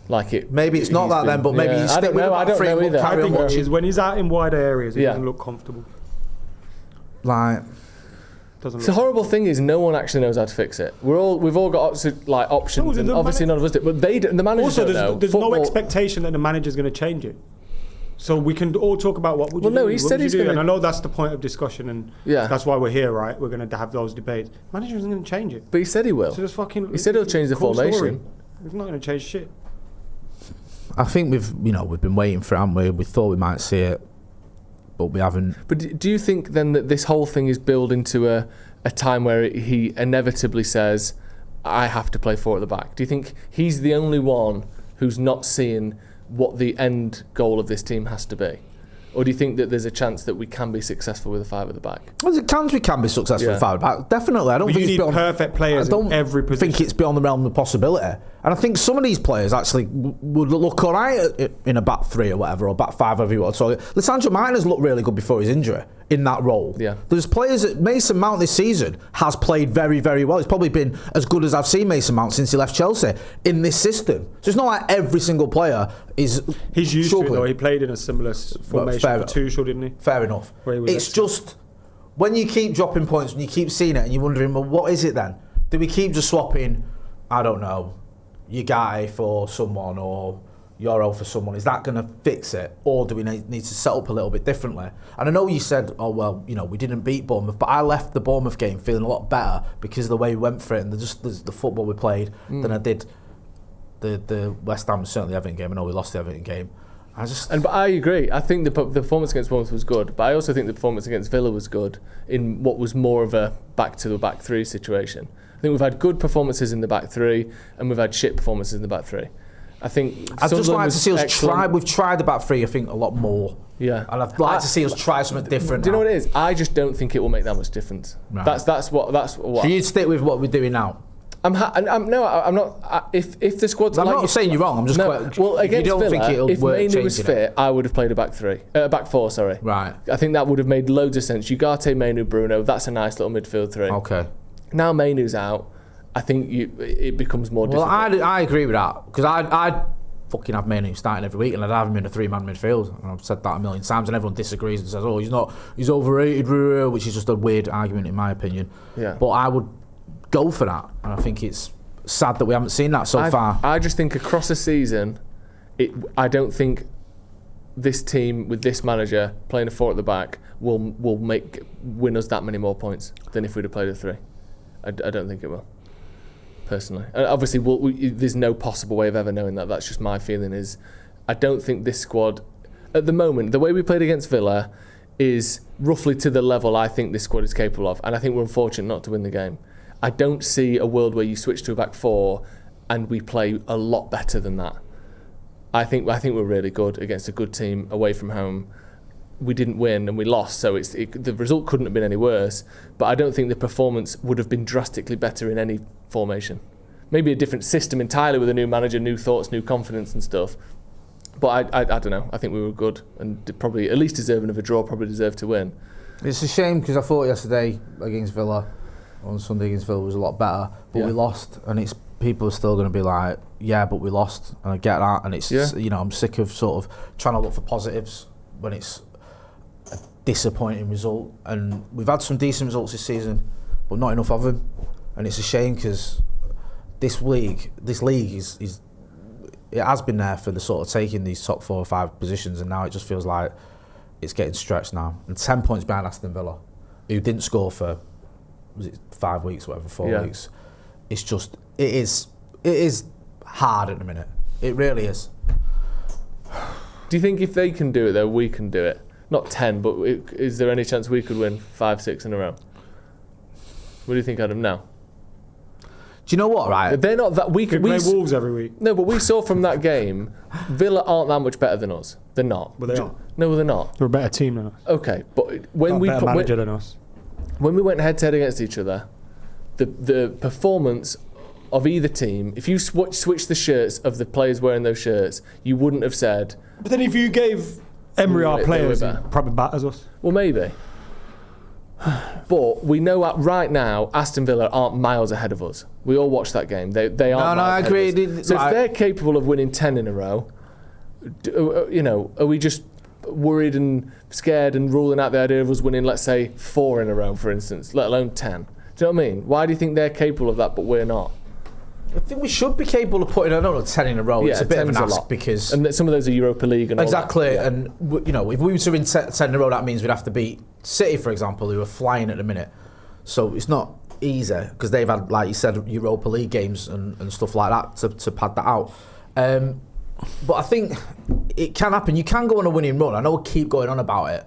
like it. Maybe it's not that then, but maybe he's stick with a back 3 and carry on watching. When he's out in wider areas, he doesn't look comfortable. Like. The horrible thing is no one actually knows how to fix it. We've all got options, and obviously none of us do. But the managers don't know. There's no expectation that the manager's going to change it. So we can all talk about what would you do. No, he said he's going to. And I know that's the point of discussion, and that's why we're here, right? We're going to have those debates. Manager isn't going to change it. But he said he will. So just fucking. He said he'll change the formation. He's not going to change shit. I think we've been waiting for it, haven't we? We thought we might see it, but we haven't. But do you think then that this whole thing is building to a time where he inevitably says, I have to play 4 at the back? Do you think he's the only one who's not seeing what the end goal of this team has to be? Or do you think that there's a chance that we can be successful with a 5 at the back? Well, there's a chance we can be successful with 5 at the back. Definitely. I don't think you need perfect players in every position. I don't think it's beyond the realm of possibility. And I think some of these players actually would look all right in a back 3 or whatever, or back 5, however you want to call it. Lissandro Martinez looked really good before his injury in that role. Yeah. There's players that Mason Mount this season has played very, very well. He's probably been as good as I've seen Mason Mount since he left Chelsea in this system. So it's not like every single player is He's used struggling. to it though. He played in a similar formation for Tuchel, didn't he? Fair enough. It's just when you keep dropping points, when you keep seeing it and you're wondering, well, what is it then? Do we keep just swapping, I don't know, Ugarte for someone or Yoro for someone? Is that going to fix it? Or do we need to set up a little bit differently? And I know you said, oh, well, we didn't beat Bournemouth, but I left the Bournemouth game feeling a lot better because of the way we went for it and the football we played than I did the West Ham, certainly the Everton game. I know we lost the Everton game. But I agree. I think the performance against Bournemouth was good, but I also think the performance against Villa was good in what was more of a back to the back 3 situation. I think we've had good performances in the back 3 and we've had shit performances in the back 3. I think I'd just like to see us try. We've tried the back 3, I think, a lot more. Yeah, and I'd like to see us try something different. Do you know what it is? I just don't think it will make that much difference. Right. That's what. So you'd stick with what we're doing now. I'm not. If the squad's, I'm not saying you're wrong. I'm just well against Villa. If Mainoo was fit, I would have played a back 4. Sorry. Right. I think that would have made loads of sense. Ugarte, Mainoo, Bruno. That's a nice little midfield 3. Okay. Now Mainoo's out. I think it becomes more difficult. Well, I agree with that, because I'd fucking have Manu starting every week, and I'd have him in a 3-man midfield. And I've said that a million times, and everyone disagrees and says, he's overrated, which is just a weird argument in my opinion. Yeah. But I would go for that, and I think it's sad that we haven't seen that so far. I just think across the season, I don't think this team with this manager playing a 4 at the back will win us that many more points than if we'd have played a 3. I don't think it will, personally. Obviously, there's no possible way of ever knowing that. That's just my feeling. Is I don't think this squad, at the moment, the way we played against Villa is roughly to the level I think this squad is capable of, and I think we're unfortunate not to win the game. I don't see a world where you switch to a back 4 and we play a lot better than that. I think we're really good against a good team away from home. We didn't win and we lost, so the result couldn't have been any worse. But I don't think the performance would have been drastically better in any formation. Maybe a different system entirely with a new manager, new thoughts, new confidence and stuff. But I don't know. I think we were good and probably at least deserving of a draw, probably deserved to win. It's a shame, because I thought yesterday against Villa, on Sunday against Villa, was a lot better, but we lost, and people are still going to be like, yeah, but we lost, and I get that, and it's I'm sick of sort of trying to look for positives when it's a disappointing result, and we've had some decent results this season, but not enough of them, and it's a shame, because this league is it has been there for the sort of taking these top 4 or 5 positions, and now it just feels like it's getting stretched now, and 10 points behind Aston Villa, who didn't score for, was it 5 weeks, whatever, 4 weeks. It's just, it is hard at the minute. It really is. Do you think if they can do it, though, we can do it? Not 10, but is there any chance we could win 5, 6 in a row? What do you think, Adam? No. Do you know what, right? They're not that weak. We play Wolves every week. No, but we saw from that game, Villa aren't that much better than us. They're not. Well, they are. No, they're not. They're a better team than us. Okay, but when we better manager than us. When we went head-to-head against each other, the performance of either team, if you switch the shirts of the players wearing those shirts, you wouldn't have said... But then if you gave Emery our players, he'd probably batters us. Well, maybe. But we know right now Aston Villa aren't miles ahead of us. We all watched that game. They aren't. No, I agree. So if they're capable of winning 10 in a row, are we just worried and scared and ruling out the idea of us winning, let's say, 4 in a row, for instance, let alone 10? Do you know what I mean? Why do you think they're capable of that, but we're not? I think we should be capable of putting, 10 in a row. It's a bit of an ask, because... And some of those are Europa League and exactly, all that. And, if we were to win 10 in a row, that means we'd have to beat City, for example, who are flying at the minute. So it's not easy, because they've had, like you said, Europa League games and stuff like that to pad that out. But I think it can happen. You can go on a winning run. I know we keep going on about it,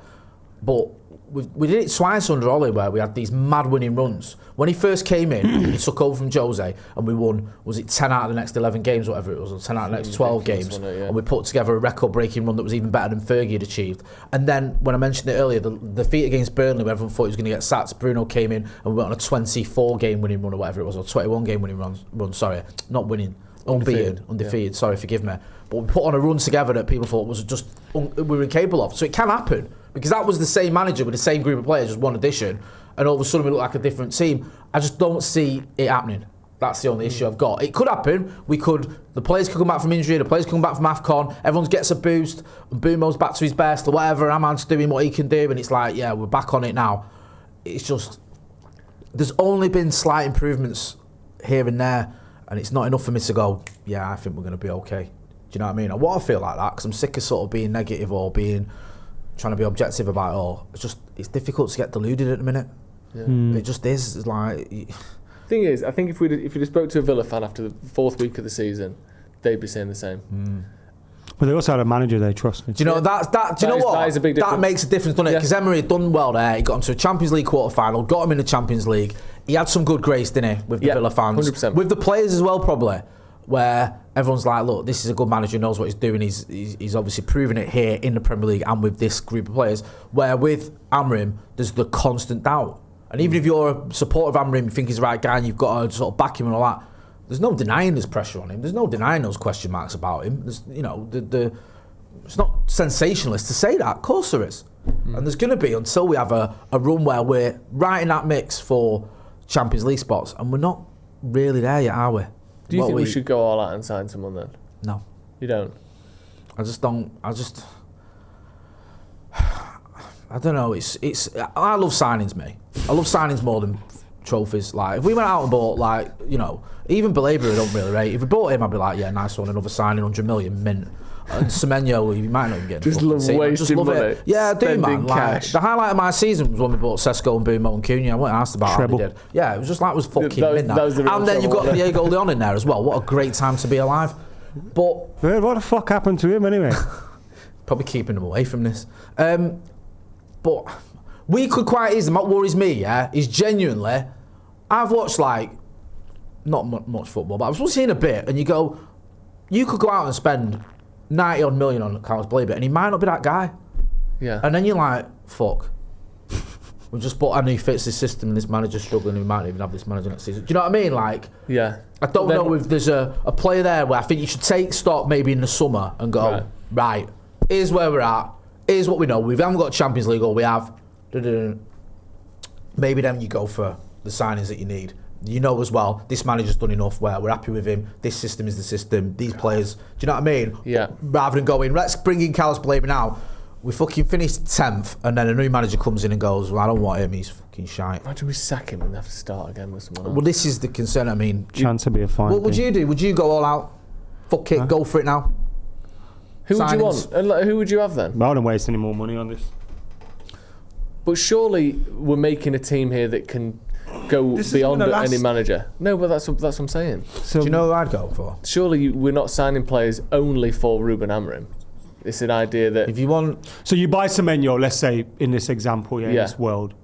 but we did it twice under Ollie, where we had these mad winning runs. When he first came in, he took over from Jose, and we won, was it 10 out of the next 11 games, whatever it was, or 10 out of the next 12 games, and we put together a record-breaking run that was even better than Fergie had achieved. And then, when I mentioned it earlier, the defeat against Burnley, where everyone thought he was going to get sacked, Bruno came in, and we went on a 24-game winning run, or whatever it was, or 21-game winning run, sorry, not winning, undefeated, sorry, forgive me. But we put on a run together that people thought was just we were incapable of. So it can happen, because that was the same manager with the same group of players, just one addition, and all of a sudden we look like a different team. I just don't see it happening. That's the only issue I've got. It could happen. The players could come back from injury, the players could come back from AFCON, everyone gets a boost, and Bumo's back to his best, or whatever, and Aman's doing what he can do, and it's like, yeah, we're back on it now. It's just, there's only been slight improvements here and there, and it's not enough for me to go, yeah, I think we're going to be okay. Do you know what I mean? I want to feel like that, because I'm sick of sort of being negative or trying to be objective about it all. It's difficult to get deluded at the minute. Yeah. It just is. It's like... Thing is, I think if we'd have spoke to a Villa fan after the 4th week of the season, they'd be saying the same. But they also had a manager they trusted. Do you know that? Do you know what? That is a big difference. That makes a difference, doesn't it? Because Emery had done well there. He got him to a Champions League quarter-final, got him in the Champions League. He had some good grace, didn't he, with the Villa fans? 100%. With the players as well, probably, where everyone's like, look, this is a good manager, knows what he's doing. He's obviously proven it here in the Premier League and with this group of players. Where with Amrim, there's the constant doubt. And even if you're a supporter of Amrim, you think he's the right guy and you've got to sort of back him and all that, there's no denying there's pressure on him. There's no denying those question marks about him. There's, it's not sensationalist to say that. Of course there is. And there's going to be, until we have a run where we're right in that mix for Champions League spots, and we're really there yet, are we? Do you think we should go all out and sign someone then? No. You don't? I don't know. I love signings, mate. I love signings more than trophies. Like, if we went out and bought, like, you know, even Belabor, I don't really rate. If we bought him, I'd be like, yeah, nice one, another signing, 100 million, mint. And Semenyo, you might not even get just love wasting money. It. Yeah, I do, man. Like, the highlight of my season was when we bought Sesko and Bumo and Cunha. I wasn't asked about how they did. Yeah, it was just like, it was fucking mint. And then you've got Diego Leon in there as well. What a great time to be alive. But what the fuck happened to him anyway? Probably keeping him away from this. But we could quite easily, what worries me, yeah, is genuinely, I've watched, like, not much football, but I've seen a bit, and you go, you could go out and spend 90 odd million on Carlos Belabor, and he might not be that guy. Yeah. And then you're like, fuck. We've just bought a new fits this system, and this manager's struggling, and we might not even have this manager next season. Do you know what I mean? Like, yeah. I don't know if there's a player there where I think you should take stock maybe in the summer and go, right, here's where we're at, here's what we know. We haven't got Champions League, or we have. Maybe then you go for the signings that you need. You know as well, this manager's done enough where we're happy with him, this system is the system, these players, do you know what I mean? Yeah. Rather than going, let's bring in Carlos Belabor now. We fucking finished 10th, and then a new manager comes in and goes, well, I don't want him, he's fucking shite. Imagine we sack him and have to start again with someone else. Well, this is the concern, I mean. Chance to be a fine. What would you do? Would you go all out? Fuck it, go for it now? Who would you want? Who would you have then? I wouldn't waste any more money on this. But surely we're making a team here that can go beyond any manager. No, but that's what I'm saying. So, do you know who I'd go for? Surely we're not signing players only for Ruben Amorim. It's an idea that if you want. So you buy Semenyo, let's say in this example, in this world,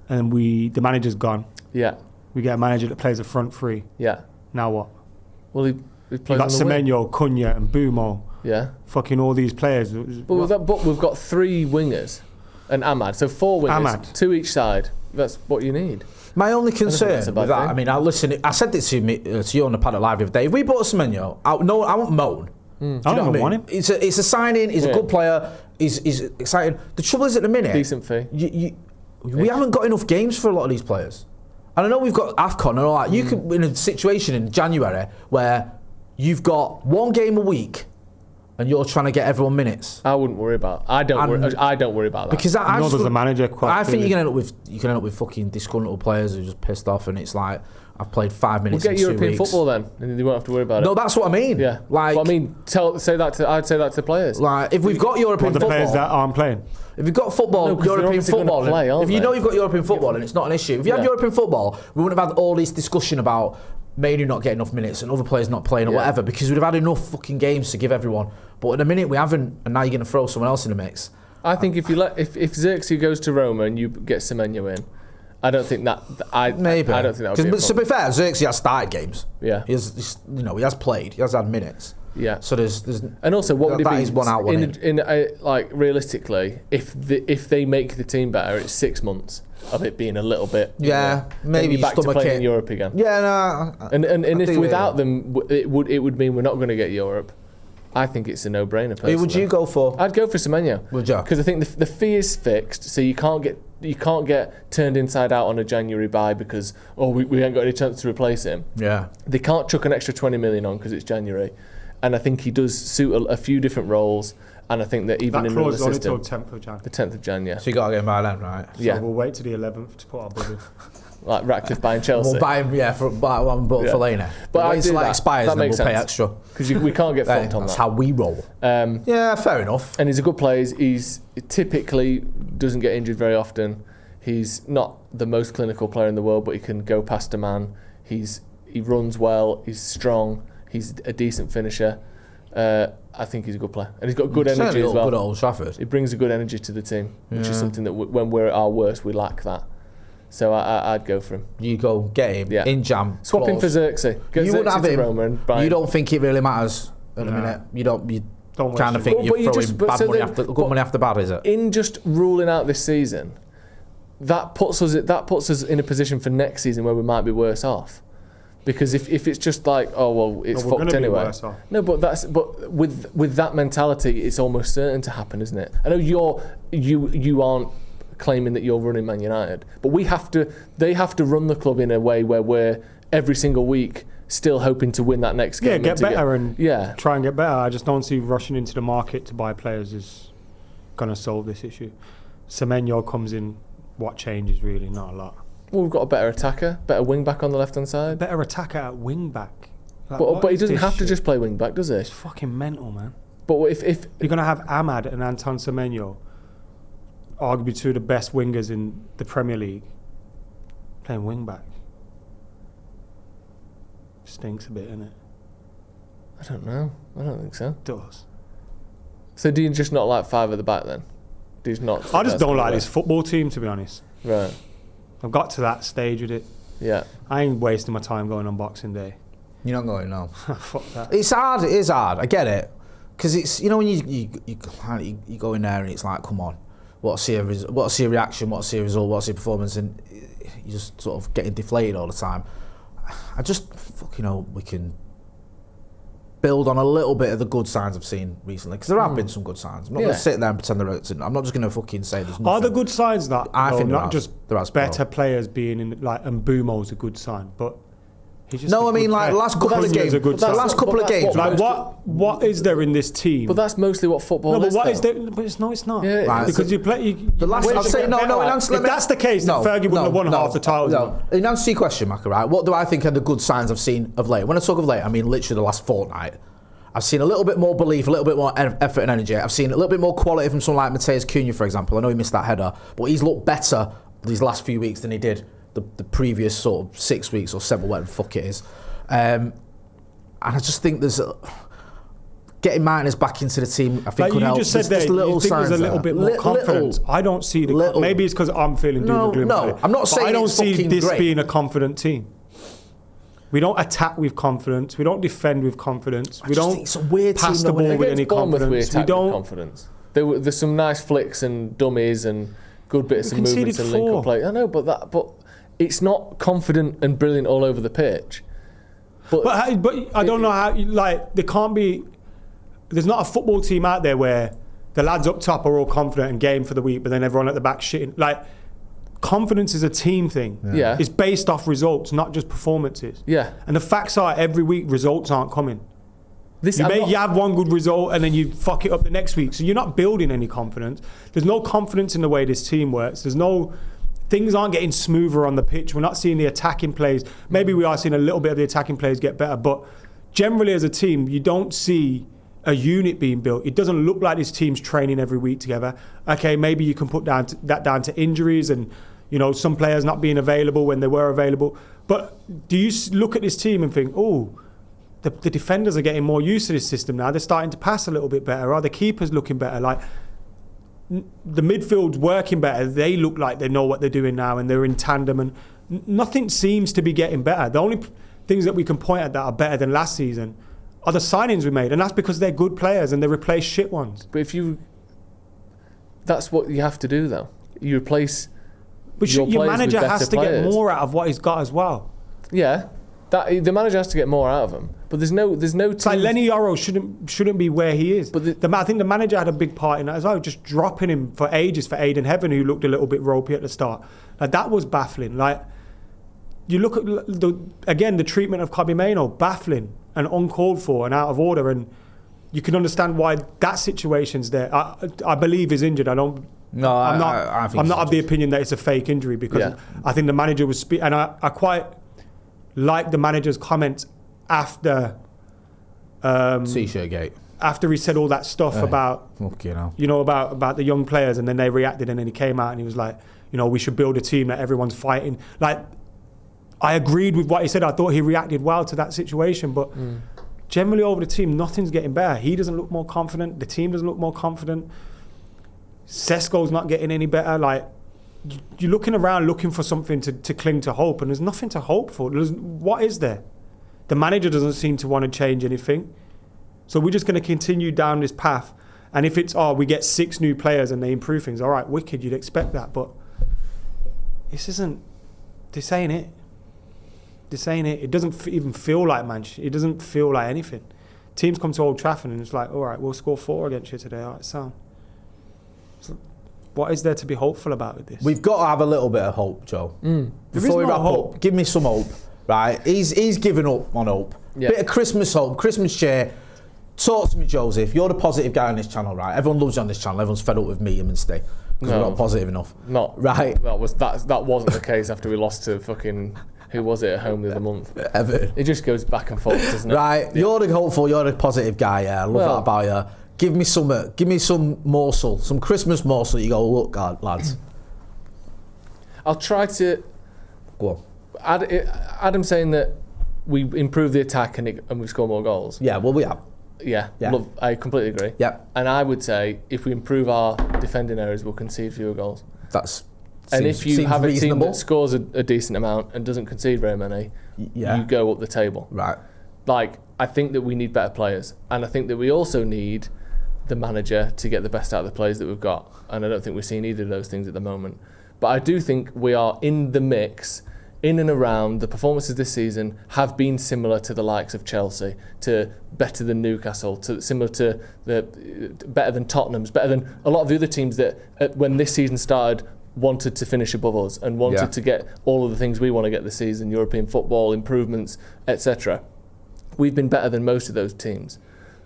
and the manager's gone. Yeah. We get a manager that plays a front three. Yeah. Now what? Well, he plays. You got Semenyo, Cunha, and Bumo. Yeah. Fucking all these players. But we've got 3 wingers. And Ahmad, so 4 wingers, 2 each side. That's what you need. My only concern with that, I mean, I said it to you on the Paddock Live the other day. If we bought Semenyo, I won't moan. I don't even want him. It's a signing. He's a good player. He's exciting. The trouble is at the minute, decent fee. We haven't got enough games for a lot of these players. And I know we've got AFCON and all that. You could in a situation in January where you've got 1 game a week. And you're trying to get everyone minutes. I wouldn't worry about. I don't worry about that. Because nor does the manager. I think you can end up with fucking disgruntled players who are just pissed off, and it's like I've played 5 minutes. We'll get in 2 European weeks. football then, and you won't have to worry about it. No, that's what I mean. Yeah, like I mean, I'd say that to players. Like if we've got European football, the players that aren't playing. If you've got football, European football, if you know you've got European football, and it's not an issue. If you had European football, we wouldn't have had all this discussion about Manu not getting enough minutes and other players not playing or whatever, because we'd have had enough fucking games to give everyone. But in a minute we haven't, and now you're going to throw someone else in the mix. I think if Xerxes goes to Roma and you get Semenyo in, I don't think that. Maybe. I don't think that would be a problem. To be fair, Xerxes has started games. Yeah. He has played. He has had minutes. Yeah. So there's. And also, what would it be? That is 1 out, 1 in. Like realistically, if they make the team better, it's 6 months of it being a little bit. Yeah. Maybe back to playing in Europe again. Yeah. No. And if without them, it would mean we're not going to get Europe. I think it's a no-brainer. Personally. Who would you go for? I'd go for Semenyo. Would you? Because I think the fee is fixed, so you can't get turned inside out on a January buy because we ain't got any chance to replace him. Yeah. They can't chuck an extra 20 million on because it's January, and I think he does suit a few different roles. And I think that even in the system, only till 10th of Jan. The 10th of Jan, yeah. So you got to get him by then, right? So we'll wait to the 11th to put our bid in. Like Ratcliffe buying Chelsea. We'll buy him, for one, but for Lena. But wait till that expires, and then we'll pay extra. Because we can't get fucked on that. That's how we roll. Yeah, fair enough. And he's a good player. He's typically doesn't get injured very often. He's not the most clinical player in the world, but he can go past a man. He runs well. He's strong. He's a decent finisher. I think he's a good player, and he's got good energy as well. Good at Old Trafford. He brings a good energy to the team, which is something that when we're at our worst, we lack that. So I'd go for him. You go get him in jam. Swap him for Xerxes. You wouldn't have him. Roma and you don't think it really matters at the minute. You don't kind of think you're throwing good money after bad, is it? In just ruling out this season, that puts us in a position for next season where we might be worse off. Because if it's just like, it's fucked anyway. No, but with that mentality, it's almost certain to happen, isn't it? I know you aren't claiming that you're running Man United, but they have to run the club in a way where we're every single week, still hoping to win that next game. Yeah, get better and yeah. try and get better. I just don't see rushing into the market to buy players is going to solve this issue. Semenyo comes in, what changes really? Not a lot. Well, we've got a better attacker, better wing back on the left hand side. Better attacker at wing back. Like, but he doesn't have to just play wing back, does he? It's fucking mental, man. But if you're going to have Ahmad and Anton Semenyo, arguably two of the best wingers in the Premier League, playing wing back, stinks a bit, innit? I don't know. I don't think so. It does. So do you just not like 5 at the back then? Do you not? I just don't like this football team, to be honest. Right. I've got to that stage with it. Yeah. I ain't wasting my time going on Boxing Day. You're not going, no. Fuck that. It's hard. It is hard. I get it, because it's, you know, when you go in there and it's like, come on, what's your reaction? What's your result? What's your performance? And you're just sort of getting deflated all the time. I just fucking hope we can build on a little bit of the good signs I've seen recently, because there have been some good signs. I'm not going to sit there and pretend I'm not just going to fucking say there's nothing. Are the good signs that I think not just better players being in, like, and Mbumo's a good sign, but he's just I mean, like, the last couple of games, like, what is there in this team? But that's mostly what football is. But what is there? But it's not. Yeah, right, because so you play. I'll say no. If that's the case, then Fergie wouldn't have won half the titles. No. In answer to your question, Maka, right? What do I think are the good signs I've seen of late? When I talk of late, I mean literally the last fortnight. I've seen a little bit more belief, a little bit more effort and energy. I've seen a little bit more quality from someone like Mateus Cunha, for example. I know he missed that header, but he's looked better these last few weeks than he did the previous sort of 6 weeks or 7, whatever the fuck it is. And I just think there's getting Martinez back into the team. I think like could you help. Just said there, you think there's a little bit more confidence. I don't see the. Maybe it's because I'm feeling doom and gloom. No, I'm not saying. I don't see this great. being a confident team. We don't attack with confidence. We don't defend with confidence. We don't it's a weird pass the ball with any confidence. We don't. Confidence. There's some nice flicks and dummies and good bits of movements and link-up play. I know, but it's not confident and brilliant all over the pitch. But I don't know how. Like, there can't be. There's not a football team out there where the lads up top are all confident and game for the week, but then everyone at the back shitting. Like, confidence is a team thing. Yeah. It's based off results, not just performances. Yeah. And the facts are, every week results aren't coming. You have one good result and then you fuck it up the next week. So you're not building any confidence. There's no confidence in the way this team works. Things aren't getting smoother on the pitch. We're not seeing the attacking plays. Maybe we are seeing a little bit of the attacking plays get better, but generally as a team, you don't see a unit being built. It doesn't look like this team's training every week together. Okay, maybe you can put that down to injuries and, you know, some players not being available when they were available. But do you look at this team and think, oh, the defenders are getting more used to this system now. They're starting to pass a little bit better. Are the keepers looking better? Like, the midfield's working better. They look like they know what they're doing now and they're in tandem, and nothing seems to be getting better. The only things that we can point at that are better than last season are the signings we made, and that's because they're good players and they replace shit ones. But that's what you have to do, though. You replace. But your manager has to get more out of what he's got as well. Yeah, the manager has to get more out of him. But there's no. It's like Lenny Yoro shouldn't be where he is. But I think the manager had a big part in that as well. Just dropping him for ages for Aiden Heaven, who looked a little bit ropey at the start. Like, that was baffling. Like, you look at the treatment of Kobbie Mainoo, baffling and uncalled for and out of order, and you can understand why that situation's there. I believe he's injured. I'm not of the opinion that it's a fake injury, because I think the manager was and I quite like the manager's comments after T-shirt gate. After he said all that stuff about about the young players, and then they reacted, and then he came out and he was like, we should build a team that everyone's fighting. Like, I agreed with what he said. I thought he reacted well to that situation, but generally over the team, nothing's getting better. He doesn't look more confident. The team doesn't look more confident. Sesko's not getting any better. Like, you're looking around looking for something to cling to hope, and there's nothing to hope for. What is there? The manager doesn't seem to want to change anything. So we're just going to continue down this path. And if it's, we get 6 new players and they improve things, all right, wicked, you'd expect that. But this ain't it. This ain't it. It doesn't even feel like Manchester. It doesn't feel like anything. Teams come to Old Trafford and it's like, all right, we'll score 4 against you today. All right, sound. So what is there to be hopeful about with this? We've got to have a little bit of hope, Joe. Before we wrap up, give me some hope. right? He's given up on hope. Bit of Christmas hope, Christmas cheer. Talk to me, Joseph. You're the positive guy on this channel, right? Everyone loves you on this channel. Everyone's fed up with me and Steve because we're not positive enough. Not right. That wasn't the case after we lost to fucking. Who was it at home the other month? Everton. It just goes back and forth, doesn't it? Right. Yeah. You're the hopeful. You're the positive guy. Yeah, I love that about you. Give me some morsel, some Christmas morsel. You go, look, God, lads. I'll try to. Go on. Adam saying that we improve the attack and we score more goals. Yeah, well, we have. Yeah. I completely agree. Yeah. And I would say if we improve our defending areas, we'll concede fewer goals. And if you have a team that scores a decent amount and doesn't concede very many, you go up the table. Right. Like, I think that we need better players. And I think that we also need the manager to get the best out of the players that we've got. And I don't think we're seeing either of those things at the moment. But I do think we are in the mix, in and around. The performances this season have been similar to the likes of Chelsea, to better than Newcastle, similar to better than Tottenham's, better than a lot of the other teams that, when this season started, wanted to finish above us and wanted to get all of the things we want to get this season, European football, improvements, etc. We've been better than most of those teams.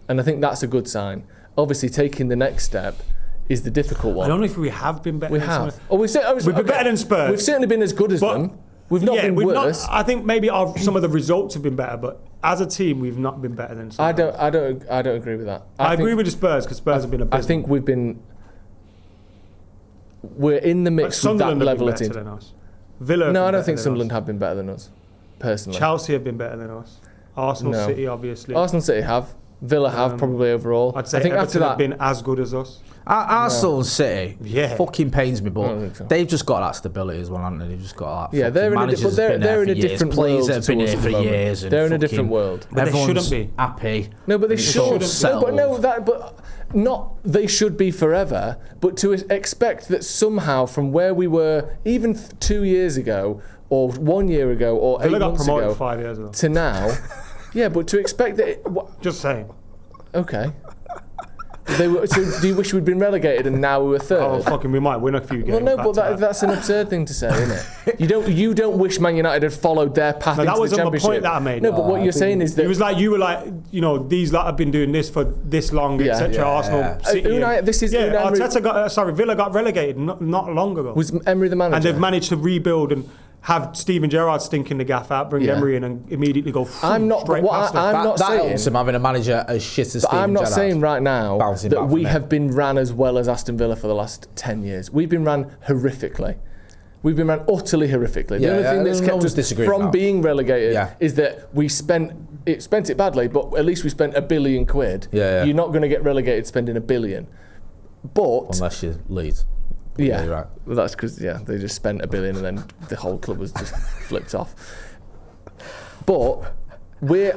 And I think that's a good sign. Obviously, taking the next step is the difficult one. I don't know if we have been better. We have. We've been better than Spurs. We've certainly been as good as them. We've not been worse. I think maybe some of the results have been better, but as a team, we've not been better than Spurs. I don't agree with that. I agree with the Spurs because Spurs have been a bit. I think we're in the mix with that level of teams. Villa. No, I don't think Sunderland have been better than us, personally. Chelsea have been better than us. Arsenal, City, obviously. Arsenal, City have. Villa have probably overall. I'd say I think Everton after that have been as good as us. Arsenal and City fucking pains me, but so. They've just got that stability as well, haven't they? They've just got that. Yeah, they're in a different players world. that have been here for years. They're in a different world. But they shouldn't be happy. No, but they should. They should be forever. But to expect that somehow from where we were, even 2 years ago, or 1 year ago, or Villa 8 months got promoted ago, 5 years ago, to now, yeah. But to expect that, just saying. Okay. So do you wish we'd been relegated and now we were third? Oh, fucking, we might win a few games. Well, no, but that's an absurd thing to say, isn't it? You don't wish Man United had followed their path into the Championship. That wasn't the point that I made. No, but what you're saying is that... It was like, you were like, these lot have been doing this for this long, etc. Arsenal, City... Villa got relegated not long ago. Was Emery the manager? And they've managed to rebuild and have Steven Gerrard stinking the gaff out, bring Emery in and immediately go straight past them. That helps him having a manager as shit as Steven Gerrard. I'm not saying right now that we have been ran as well as Aston Villa for the last 10 years. We've been ran horrifically. We've been ran utterly horrifically. The only thing that's kept us from being relegated is that we spent it badly, but at least we spent £1 billion. You're not going to get relegated spending £1 billion. But... Unless you Leeds. Yeah, right. Well, that's because they just spent £1 billion and then the whole club was just flipped off. But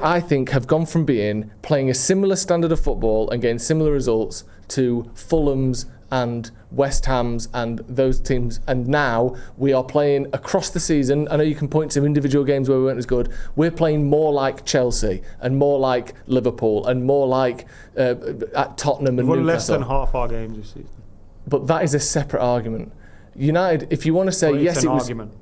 I think, have gone from playing a similar standard of football and getting similar results to Fulham's and West Ham's and those teams, and now we are playing across the season. I know you can point to individual games where we weren't as good. We're playing more like Chelsea and more like Liverpool and more like at Tottenham and Newcastle. We've won less than half our games this season. But that is a separate argument. United, if you want to say yes, it was. Argument.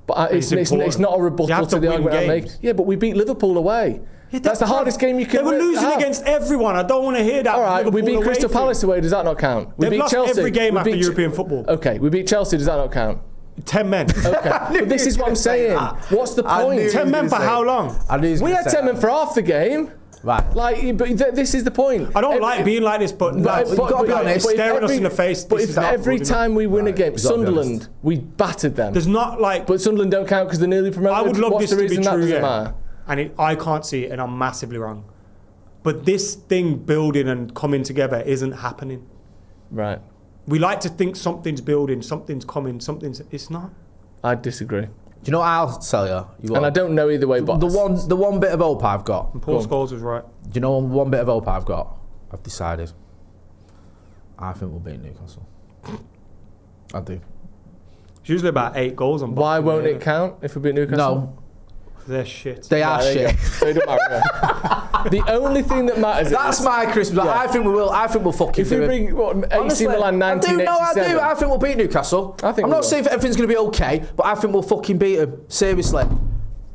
But it's not a rebuttal to the argument I make. Yeah, but we beat Liverpool away. Yeah, that's the hardest game you can. They were losing against everyone. I don't want to hear that. All right, we beat Crystal Palace away. Does that not count? We beat Chelsea every game after European football. Okay, we beat Chelsea. Does that not count? 10 men. Okay, but this is what I'm saying. What's the point? 10 men for how long? We had 10 men for half the game. Right. But this is the point. I don't like being like this, but you've got to be honest, staring us in the face. But if every time we win a game, Sunderland, we battered them. There's not like... But Sunderland don't count because they're nearly promoted. I would love this to be true, matter? And I can't see it, and I'm massively wrong. But this thing building and coming together isn't happening. Right. We like to think something's building, something's coming, it's not. I disagree. Do you know what I'll tell you? And I don't know either way, but... The one bit of hope I've got... And Paul Scholes was right. Do you know one bit of hope I've got? I've decided. I think we'll beat Newcastle. I do. It's usually about 8 goals on box. Why won't it count if we beat Newcastle? No. They're shit. They are shit. So it don't matter. The only thing that matters That's my Christmas. Yeah. I think we will. I think we'll fucking if we bring AC Milan 1987. I do. I think we'll beat Newcastle. I'm not saying everything's going to be okay, but I think we'll fucking beat them. Seriously.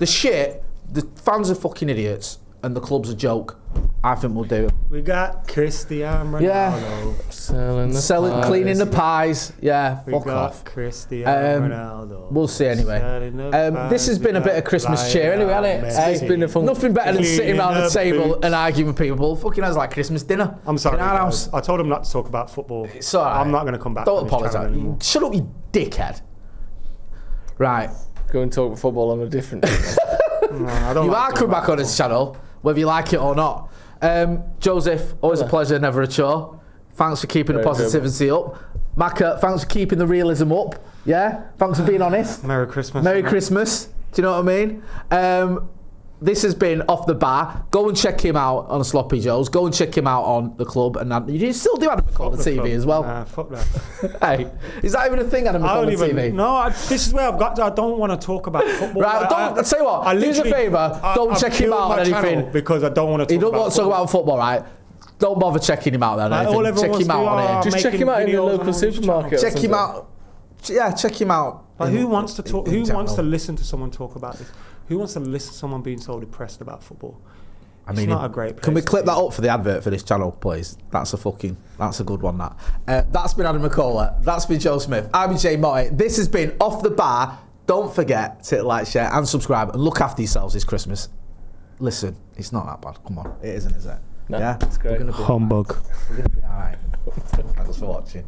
The shit, the fans are fucking idiots and the club's a joke. I think we'll do it. We got Cristiano Ronaldo. Yeah. Selling, cleaning the pies. Yeah, fuck off. Cristiano Ronaldo. We'll see anyway. This has been a bit of Christmas cheer anyway, hasn't it? It's been a fun. Nothing better than sitting around the table and arguing with people. Fucking has like Christmas dinner. I'm sorry, in our guys. house. I told him not to talk about football. It's all right. I'm not going to come back. Don't apologise. Shut up, you dickhead. Right. Go and talk football on a different. No, I don't You like are coming back on this channel, whether you like it or not. Joseph, always a pleasure, never a chore. Thanks for keeping the positivity up. Maka, thanks for keeping the realism up. Yeah? Thanks for being honest. Merry Christmas. Merry Christmas. Do you know what I mean? This has been Off the Bar. Go and check him out on Sloppy Joe's. Go and check him out on the club. And you still do Adam McKola TV as well. Nah, fuck that. Hey, is that even a thing, Adam McKola TV? No, this is where I've got to. I don't want to talk about football. Right, I'll tell you what. Do us a favour. Don't check him out on anything. Because I don't want to talk about He don't want to talk about football, right? Don't bother checking him out then. Like, check him out on here. Just check him out in the local supermarket. Check him out. Yeah, check him out. Like, who wants to talk? Who wants to listen to someone talk about this? Who wants to listen to someone being so depressed about football? I mean, it's not a great place. Can we clip that up for the advert for this channel, please? That's a good one, that. That's been Adam McKola. That's been Joe Smith. I've been Jay Motti. This has been Off the Bar. Don't forget to like, share and subscribe and look after yourselves this Christmas. Listen, it's not that bad. Come on. It isn't, is it? No, yeah? it's great. We're gonna be Humbug. We're going to be all right. Thanks for watching.